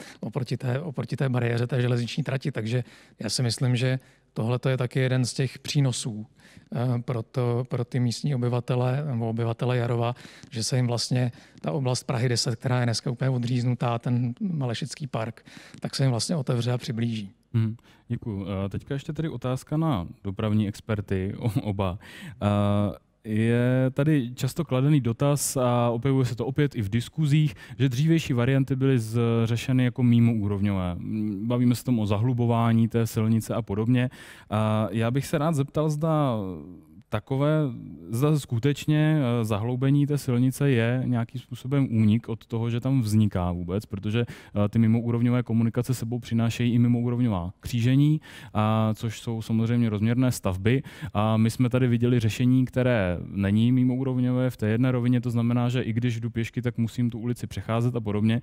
oproti té bariéře té železniční trati. Takže já si myslím, že tohle je taky jeden z těch přínosů pro ty místní obyvatele nebo obyvatele Jarova, že se jim vlastně ta oblast Prahy 10, která je dneska úplně odříznutá, ten Malešický park, tak se jim vlastně otevře a přiblíží. Děkuju. Teďka ještě tedy otázka na dopravní experty, oba. Je tady často kladený dotaz a objevuje se to opět i v diskuzích, že dřívější varianty byly řešeny jako mimoúrovňové. Bavíme se tom o zahlubování té silnice a podobně. Já bych se rád zeptal, zda skutečně zahloubení té silnice je nějakým způsobem únik od toho, že tam vzniká vůbec, protože ty mimoúrovňové komunikace sebou přinášejí i mimoúrovňová křížení, což jsou samozřejmě rozměrné stavby. A my jsme tady viděli řešení, které není mimoúrovňové v té jedné rovině, to znamená, že i když jdu pěšky, tak musím tu ulici přecházet a podobně.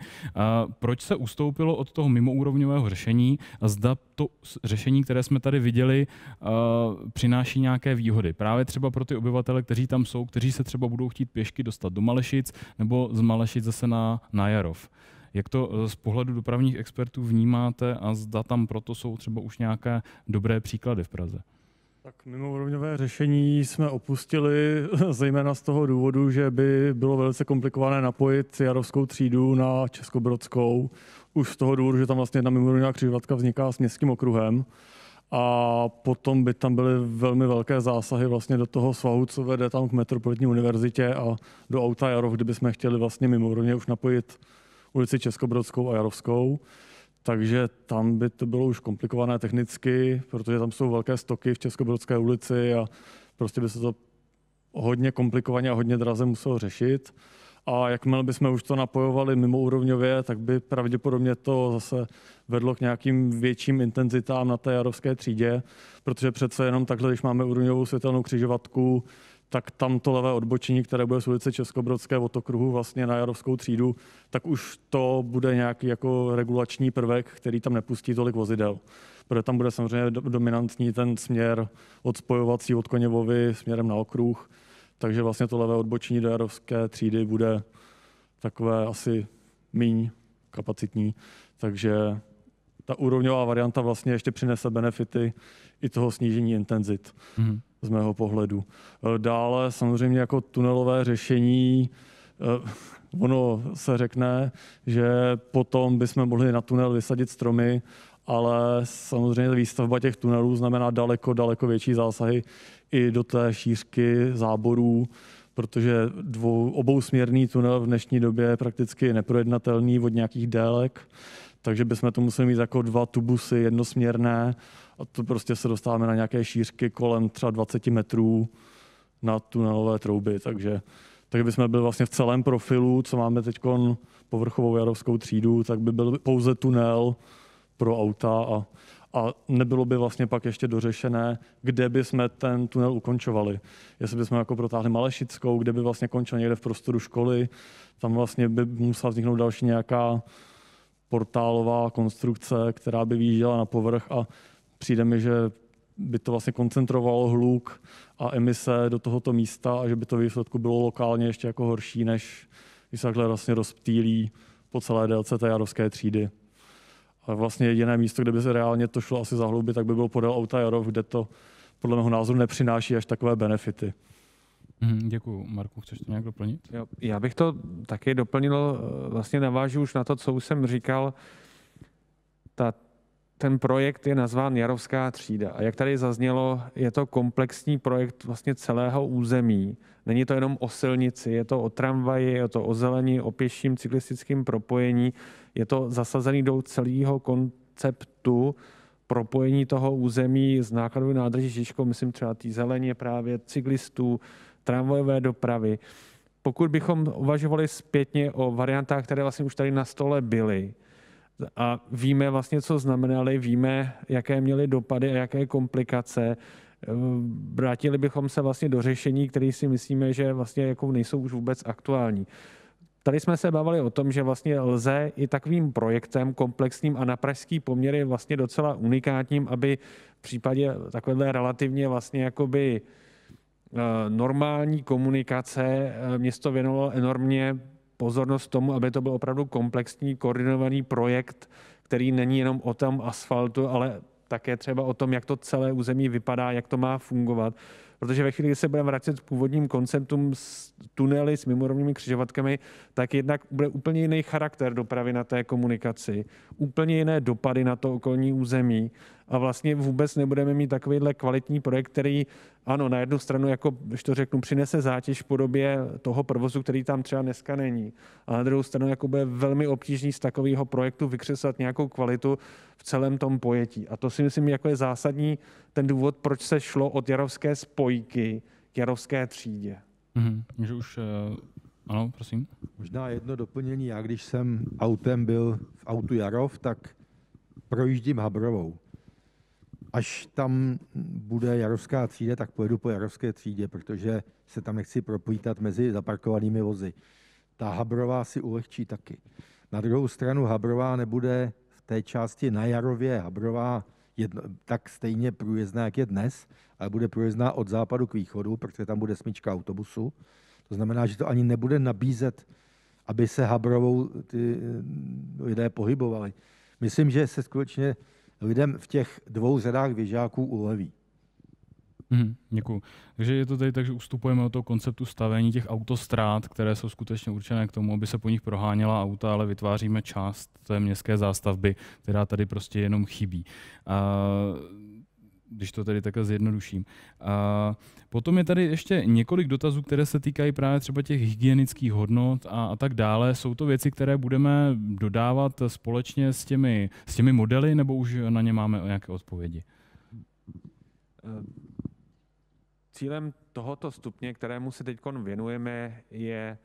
Proč se ustoupilo od toho mimoúrovňového řešení a zda to řešení, které jsme tady viděli, přináší nějaké výhody? Právě třeba pro ty obyvatele, kteří tam jsou, kteří se třeba budou chtít pěšky dostat do Malešic nebo z Malešic zase na Jarov. Jak to z pohledu dopravních expertů vnímáte a zda tam proto jsou třeba už nějaké dobré příklady v Praze? Tak mimoúrovňové řešení jsme opustili zejména z toho důvodu, že by bylo velice komplikované napojit Jarovskou třídu na Českobrodskou. Už z toho důvodu, že tam vlastně jedna mimoúrovňová křižovatka vzniká s městským okruhem. A potom by tam byly velmi velké zásahy vlastně do toho svahu, co vede tam k Metropolitní univerzitě a do auta Jarov, kdybychom chtěli vlastně mimoúrovně už napojit ulici Českobrodskou a Jarovskou. Takže tam by to bylo už komplikované technicky, protože tam jsou velké stoky v Českobrodské ulici a prostě by se to hodně komplikovaně a hodně draze muselo řešit. A jakmile bychom už to napojovali mimoúrovňově, tak by pravděpodobně to zase vedlo k nějakým větším intenzitám na té Jarovské třídě, protože přece jenom takhle, když máme úrovňovou světelnou křižovatku, tak tam to levé odbočení, které bude z ulice Českobrodské od okruhu vlastně na Jarovskou třídu, tak už to bude nějaký jako regulační prvek, který tam nepustí tolik vozidel. Protože tam bude samozřejmě dominantní ten směr od spojovací od Koněvovy směrem na okruh, takže vlastně to levé odbočení do Jarovské třídy bude takové asi míň kapacitní, takže ta úrovňová varianta vlastně ještě přinese benefity i toho snížení intenzit. Z mého pohledu. Dále samozřejmě jako tunelové řešení, ono se řekne, že potom bychom mohli na tunel vysadit stromy, ale samozřejmě výstavba těch tunelů znamená daleko větší zásahy i do té šířky záborů, protože obousměrný tunel v dnešní době je prakticky neprojednatelný od nějakých délek, takže bychom to museli mít jako 2 tubusy jednosměrné a to prostě se dostáváme na nějaké šířky kolem třeba 20 metrů na tunelové trouby, takže bychom byli vlastně v celém profilu, co máme teď povrchovou Jarovskou třídu, tak by byl pouze tunel pro auta a nebylo by vlastně pak ještě dořešené, kde by jsme ten tunel ukončovali. Jestli bychom jako protáhli Malešickou, kde by vlastně končil někde v prostoru školy, tam vlastně by musela vzniknout další nějaká portálová konstrukce, která by vyjížděla na povrch a přijde mi, že by to vlastně koncentrovalo hluk a emise do tohoto místa a že by to výsledku bylo lokálně ještě jako horší, než když se takhle vlastně rozptýlí po celé délce té Jarovské třídy. A vlastně jediné místo, kde by se reálně to šlo asi zahloubit, tak by bylo podél auta Jarov, kde to podle mého názoru nepřináší až takové benefity. Děkuju. Marku, chceš to nějak doplnit? Jo, já bych to taky doplnil, vlastně navážu už na to, co už jsem říkal. Ten projekt je nazván Jarovská třída a jak tady zaznělo, je to komplexní projekt vlastně celého území. Není to jenom o silnici, je to o tramvaji, je to o zelení, o pěším cyklistickém propojení, je to zasazený do celého konceptu propojení toho území z nákladové nádrží Žižkov, myslím třeba té zeleně právě cyklistů, tramvajové dopravy. Pokud bychom uvažovali zpětně o variantách, které vlastně už tady na stole byly, a víme vlastně, co znamenaly, víme, jaké měly dopady a jaké komplikace, vrátili bychom se vlastně do řešení, které si myslíme, že vlastně jako nejsou už vůbec aktuální. Tady jsme se bavili o tom, že vlastně lze i takovým projektem komplexním a na pražský poměr je vlastně docela unikátním, aby v případě takovéhle relativně vlastně jakoby normální komunikace město věnovalo enormně pozornost tomu, aby to byl opravdu komplexní, koordinovaný projekt, který není jenom o tom asfaltu, ale také třeba o tom, jak to celé území vypadá, jak to má fungovat. Protože ve chvíli, kdy se budeme vracet k původním konceptům s tunely, s mimorovnými křižovatkami, tak jednak bude úplně jiný charakter dopravy na té komunikaci, úplně jiné dopady na to okolní území a vlastně vůbec nebudeme mít takovýhle kvalitní projekt, který ano, na jednu stranu, jako, když to řeknu, přinese zátěž v podobě toho provozu, který tam třeba dneska není. A na druhou stranu jako bude velmi obtížný z takového projektu vykřesat nějakou kvalitu v celém tom pojetí. A to si myslím, jako je zásadní ten důvod, proč se šlo od Jarovské spojky k Jarovské třídě. Že už, ano, prosím. Možná jedno doplnění. Já když jsem autem byl v autu Jarov, tak projíždím Habrovou. Až tam bude Jarovská třída, tak pojedu po Jarovské třídě, protože se tam nechci propítat mezi zaparkovanými vozy. Ta Habrová si ulehčí taky. Na druhou stranu Habrová nebude v té části na Jarově Habrová tak stejně průjezdná, jak je dnes, ale bude průjezdná od západu k východu, protože tam bude smyčka autobusu. To znamená, že to ani nebude nabízet, aby se Habrovou ty lidé pohybovali. Myslím, že se skutečně lidem v těch 2 řadách běžáků uleví. Děkuju. Takže je to tady tak, že ustupujeme od toho konceptu stavění těch autostrád, které jsou skutečně určené k tomu, aby se po nich proháněla auta, ale vytváříme část té městské zástavby, která tady prostě jenom chybí. Když to tady takhle zjednoduším. Potom je tady ještě několik dotazů, které se týkají právě třeba těch hygienických hodnot a tak dále. Jsou to věci, které budeme dodávat společně s těmi modely, nebo už na ně máme nějaké odpovědi? Cílem tohoto stupně, kterému se teď věnujeme, je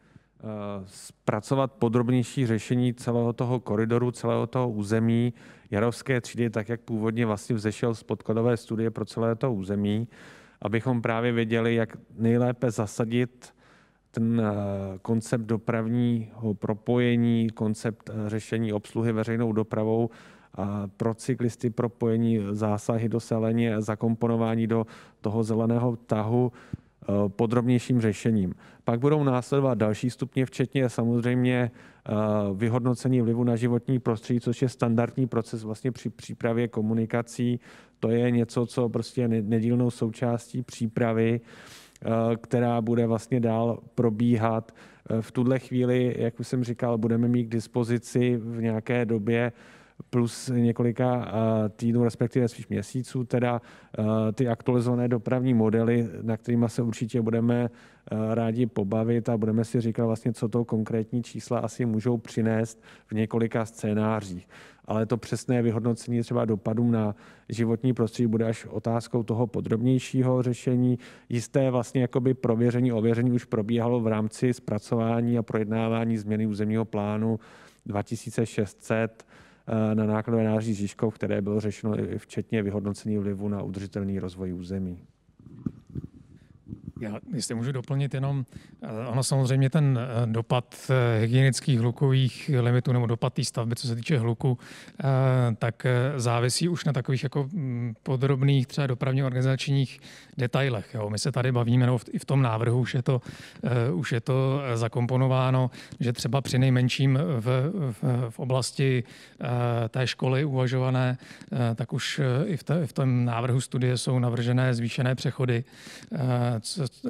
zpracovat podrobnější řešení celého toho koridoru, celého toho území Jarovské třídy, tak jak původně vlastně vzešel z podkladové studie pro celé to území, abychom právě věděli, jak nejlépe zasadit ten koncept dopravního propojení, koncept řešení obsluhy veřejnou dopravou a pro cyklisty propojení zásahy do zeleně, zakomponování do toho zeleného tahu podrobnějším řešením. Pak budou následovat další stupně, včetně samozřejmě vyhodnocení vlivu na životní prostředí, což je standardní proces vlastně při přípravě komunikací. To je něco, co prostě je nedílnou součástí přípravy, která bude vlastně dál probíhat. V tuhle chvíli, jak už jsem říkal, budeme mít k dispozici v nějaké době plus několika týdnů, respektive spíš měsíců, teda ty aktualizované dopravní modely, na kterými se určitě budeme rádi pobavit a budeme si říkat vlastně, co to konkrétní čísla asi můžou přinést v několika scénářích. Ale to přesné vyhodnocení třeba dopadů na životní prostředí bude až otázkou toho podrobnějšího řešení. Jisté vlastně jakoby prověření, ověření už probíhalo v rámci zpracování a projednávání změny územního plánu 2600 na nákladové nádraží Žižkov, které bylo řešeno i včetně vyhodnocení vlivu na udržitelný rozvoj území. Já, jestli můžu doplnit jenom, ono samozřejmě ten dopad hygienických hlukových limitů nebo dopad té stavby, co se týče hluku, tak závisí už na takových jako podrobných třeba dopravně organizačních detailech. Jo. My se tady bavíme, nebo i v tom návrhu už je to zakomponováno, že třeba při nejmenším v oblasti té školy uvažované, tak už i v tom návrhu studie jsou navržené zvýšené přechody,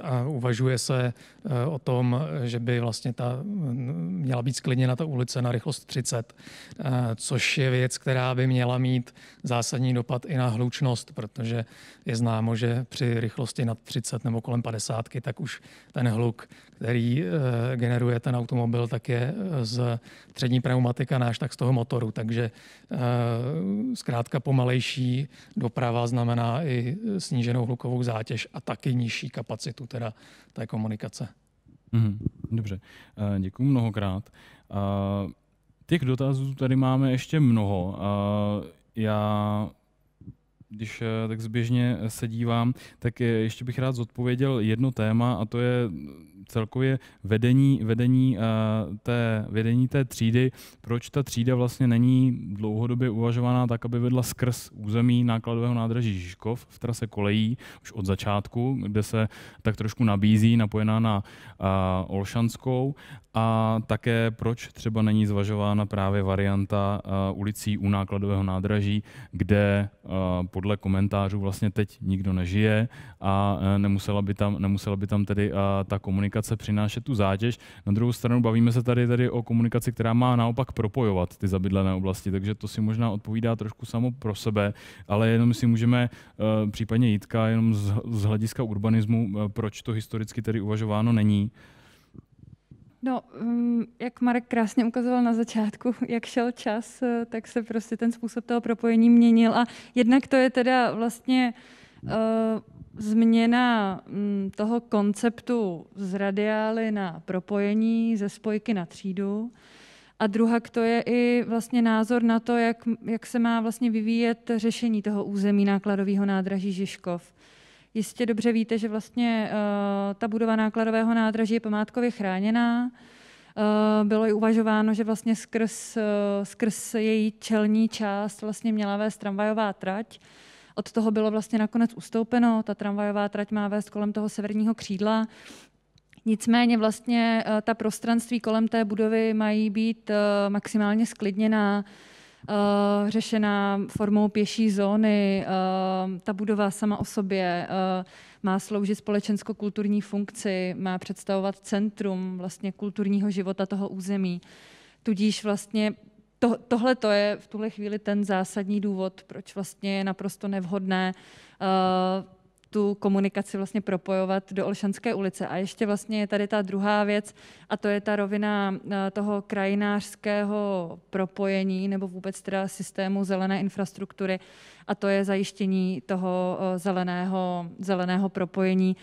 a uvažuje se o tom, že by vlastně měla být sklidněna ta ulice na rychlost 30, což je věc, která by měla mít zásadní dopad i na hlučnost, protože je známo, že při rychlosti nad 30 nebo kolem 50, tak už ten hluk, který generuje ten automobil, tak je z přední pneumatika náš, tak z toho motoru. Takže zkrátka pomalejší doprava znamená i sníženou hlukovou zátěž a taky nižší kapacitu teda té komunikace. Dobře, děkuji mnohokrát. Těch dotazů tady máme ještě mnoho. Já, když tak zběžně se dívám, tak ještě bych rád zodpověděl jedno téma, a to je celkově vedení té třídy. Proč ta třída vlastně není dlouhodobě uvažovaná tak, aby vedla skrz území nákladového nádraží Žižkov v trase kolejí už od začátku, kde se tak trošku nabízí, napojená na Olšanskou, a také proč třeba není zvažována právě varianta ulicí u nákladového nádraží, kde podle komentářů vlastně teď nikdo nežije a nemusela by tam tedy ta komunikace přinášet tu zátěž. Na druhou stranu bavíme se tady o komunikaci, která má naopak propojovat ty zabydlené oblasti, takže to si možná odpovídá trošku samo pro sebe, ale jenom si můžeme případně Jitka jenom z hlediska urbanismu, proč to historicky tedy uvažováno není. No, jak Marek krásně ukazoval na začátku, jak šel čas, tak se prostě ten způsob toho propojení měnil a jednak to je teda vlastně změna toho konceptu z radiály na propojení, ze spojky na třídu. A druhak to je i vlastně názor na to, jak se má vlastně vyvíjet řešení toho území nákladového nádraží Žižkov. Jistě dobře víte, že vlastně ta budova nákladového nádraží je památkově chráněná. Bylo i uvažováno, že vlastně skrz její čelní část vlastně měla vést tramvajová trať. Od toho bylo vlastně nakonec ustoupeno. Ta tramvajová trať má vést kolem toho severního křídla. Nicméně vlastně ta prostranství kolem té budovy mají být maximálně sklidněná. řešená formou pěší zóny. Ta budova sama o sobě má sloužit společensko-kulturní funkci, má představovat centrum vlastně kulturního života toho území. Tudíž vlastně tohle to je v tuhle chvíli ten zásadní důvod, proč vlastně je naprosto nevhodné tu komunikaci vlastně propojovat do Olšanské ulice. A ještě vlastně je tady ta druhá věc, a to je ta rovina toho krajinářského propojení nebo vůbec teda systému zelené infrastruktury, a to je zajištění toho zeleného propojení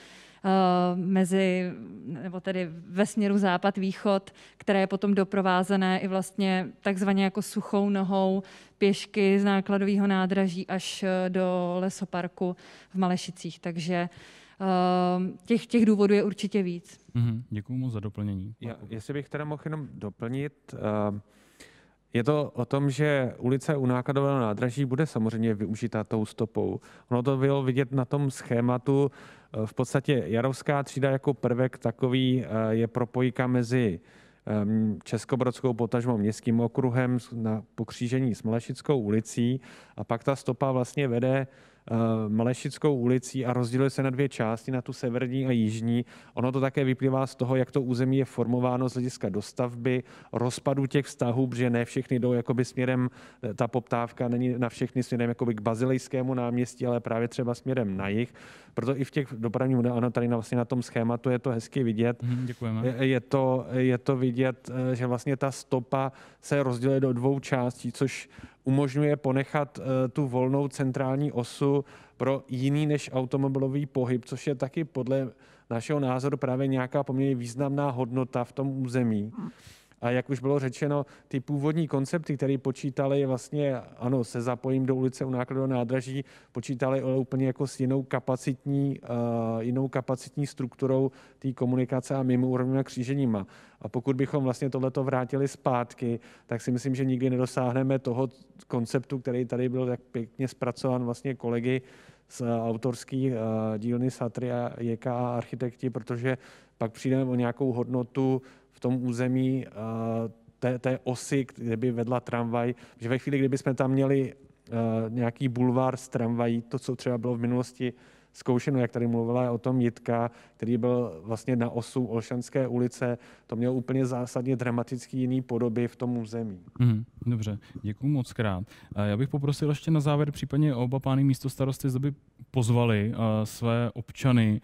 mezi, nebo tedy ve směru západ-východ, které je potom doprovázené i vlastně takzvaně jako suchou nohou pěšky z nákladového nádraží až do lesoparku v Malešicích. Takže těch důvodů je určitě víc. Děkuji moc za doplnění. Jestli bych teda mohl jenom doplnit, je to o tom, že ulice u nákladového nádraží bude samozřejmě využita tou stopou. Ono to bylo vidět na tom schématu. V podstatě Jarovská třída jako prvek takový je propojka mezi Českobrodskou, potažmo Městským okruhem na pokřížení s Malešickou ulicí, a pak ta stopa vlastně vede Malešickou ulicí a rozděluje se na dvě části, na tu severní a jižní. Ono to také vyplývá z toho, jak to území je formováno z hlediska dostavby, rozpadu těch vztahů, protože ne všechny jdou jakoby směrem, ta poptávka není na všechny směrem jakoby k Bazilejskému náměstí, ale právě třeba směrem na jih. Proto i v těch dopravních modelech, ano, tady vlastně na tom schématu je to hezky vidět. Děkujeme. Je to vidět, že vlastně ta stopa se rozděluje do dvou částí, což umožňuje ponechat tu volnou centrální osu pro jiný než automobilový pohyb, což je taky podle našeho názoru právě nějaká poměrně významná hodnota v tom území. A jak už bylo řečeno, ty původní koncepty, které počítali vlastně, ano, se zapojím do ulice u nákladového nádraží, počítali ale úplně jako s jinou kapacitní strukturou té komunikace a mimoúrovňovými kříženíma. A pokud bychom vlastně tohleto vrátili zpátky, tak si myslím, že nikdy nedosáhneme toho konceptu, který tady byl tak pěkně zpracován vlastně kolegy z autorských dílny Satry a JKA architekti, protože pak přijdeme o nějakou hodnotu v tom území té osy, kde by vedla tramvaj, že ve chvíli, kdybychom tam měli nějaký bulvár s tramvají, to, co třeba bylo v minulosti zkoušeno, jak tady mluvila o tom Jitka, který byl vlastně na osu Olšanské ulice, to mělo úplně zásadně dramatický jiný podoby v tom území. Dobře, děkuji moc krát. Já bych poprosil ještě na závěr případně oba pány místostarosty, zda by pozvali své občany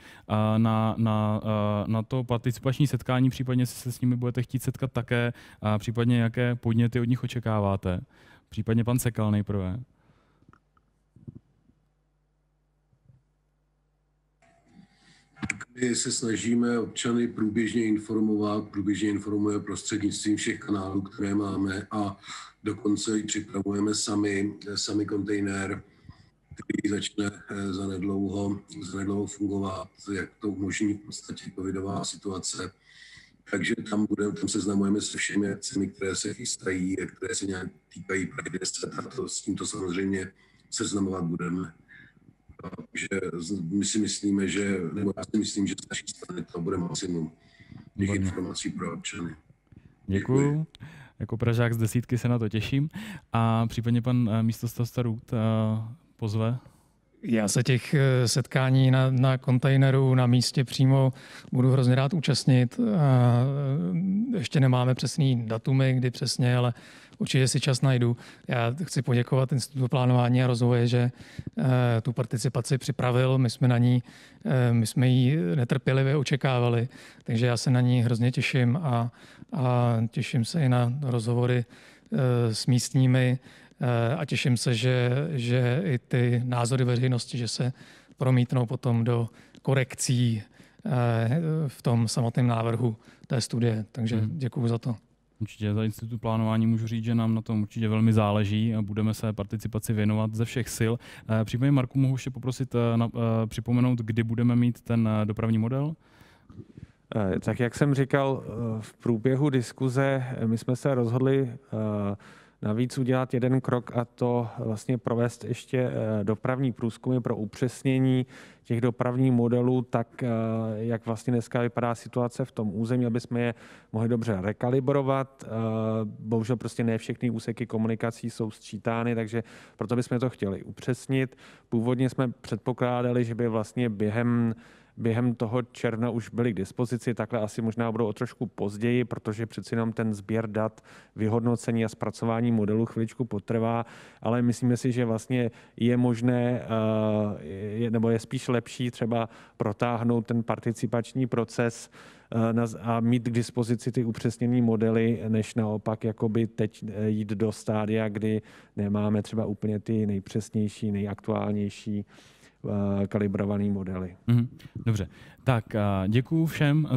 na to participační setkání, případně se s nimi budete chtít setkat také, případně jaké podněty od nich očekáváte. Případně pan Sekal nejprve. My se snažíme občany průběžně informujeme prostřednictvím všech kanálů, které máme, a dokonce i připravujeme sami kontejner, který začne zanedlouho fungovat, jak to umožní v podstatě covidová situace. Takže tam seznamujeme se všemi akcemi, které se chystají, které se nějak týkají Pride 10, a s tímto samozřejmě seznamovat budeme. Takže my si myslíme, že z naší strany to bude maximum těch informací pro občany. Děkuju. Jako Pražák z desítky se na to těším. A případně pan místostarosta Růd pozve. Já se těch setkání na kontejneru na místě přímo budu hrozně rád účastnit. Ještě nemáme přesný datumy, kdy přesně, ale určitě si čas najdu. Já chci poděkovat Institutu plánování a rozvoje, že tu participaci připravil. My jsme ji netrpělivě očekávali, takže já se na ní hrozně těším a těším se i na rozhovory s místními. A těším se, že i ty názory veřejnosti, že se promítnou potom do korekcí v tom samotném návrhu té studie. Takže děkuju za to. Určitě za Institut plánování můžu říct, že nám na tom určitě velmi záleží a budeme se participaci věnovat ze všech sil. Případně Marku, mohu ještě poprosit připomenout, kdy budeme mít ten dopravní model? Tak jak jsem říkal, v průběhu diskuze my jsme se rozhodli navíc udělat jeden krok a to vlastně provést ještě dopravní průzkumy pro upřesnění těch dopravních modelů, tak jak vlastně dneska vypadá situace v tom území, aby jsme je mohli dobře rekalibrovat. Bohužel prostě ne všechny úseky komunikací jsou sčítány, takže proto bychom to chtěli upřesnit. Původně jsme předpokládali, že by vlastně během toho června už byly k dispozici, takhle asi možná budou o trošku později, protože přeci jenom ten sběr dat, vyhodnocení a zpracování modelů chviličku potrvá, ale myslíme si, že vlastně je možné, nebo je spíš lepší třeba protáhnout ten participační proces a mít k dispozici ty upřesněné modely, než naopak jakoby teď jít do stádia, kdy nemáme třeba úplně ty nejpřesnější, nejaktuálnější kalibrované modely. Dobře, tak děkuji všem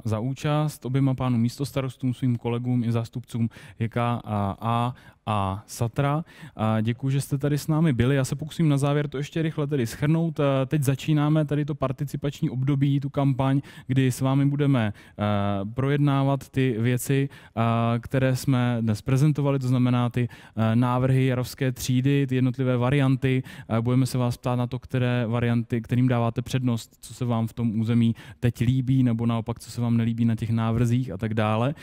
za účast, oběma pánům místostarostům, svým kolegům i zástupcům JKA a SATRA. Děkuji, že jste tady s námi byli. Já se pokusím na závěr to ještě rychle tedy shrnout. Teď začínáme tady to participační období, tu kampaň, kdy s vámi budeme projednávat ty věci, které jsme dnes prezentovali, to znamená ty návrhy Jarovské třídy, ty jednotlivé varianty. Budeme se vás ptát na to, které varianty, kterým dáváte přednost, co se vám v tom území teď líbí, nebo naopak, co se vám nelíbí na těch návrzích a tak dále.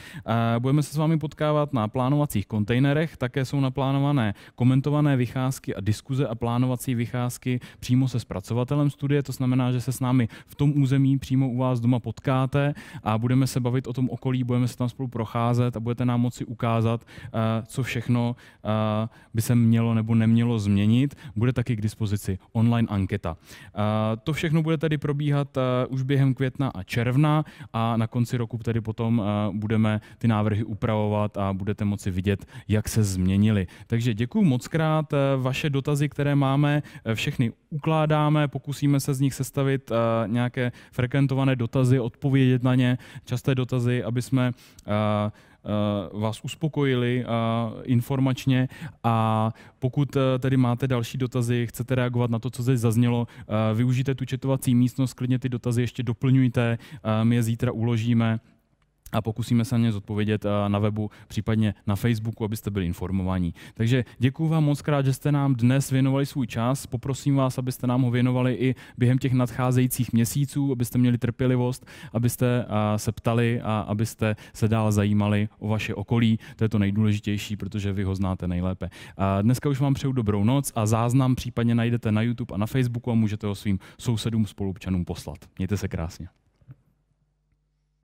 Budeme se s vámi potkávat na plánovacích kontejnerech, také jsou naplánované komentované vycházky a diskuze a plánovací vycházky přímo se zpracovatelem studie, to znamená, že se s námi v tom území přímo u vás doma potkáte a budeme se bavit o tom okolí, budeme se tam spolu procházet a budete nám moci ukázat, co všechno by se mělo nebo nemělo změnit. Bude taky k dispozici online anketa. To všechno bude tedy probíhat už během května a června a na konci roku tedy potom budeme ty návrhy upravovat a budete moci vidět, jak se změnily. Takže děkuji mockrát. Vaše dotazy, které máme, všechny ukládáme, pokusíme se z nich sestavit nějaké frekventované dotazy, odpovědět na ně, časté dotazy, aby jsme vás uspokojili informačně a pokud tedy máte další dotazy, chcete reagovat na to, co zde zaznělo, využijte tu chatovací místnost, klidně ty dotazy ještě doplňujte, my je zítra uložíme a pokusíme se na ně zodpovědět na webu, případně na Facebooku, abyste byli informovaní. Takže děkuji vám moc krát, že jste nám dnes věnovali svůj čas. Poprosím vás, abyste nám ho věnovali i během těch nadcházejících měsíců, abyste měli trpělivost, abyste se ptali a abyste se dál zajímali o vaše okolí. To je to nejdůležitější, protože vy ho znáte nejlépe. Dneska už vám přeju dobrou noc a záznam případně najdete na YouTube a na Facebooku a můžete ho svým sousedům, spoluobčanům poslat. Mějte se krásně.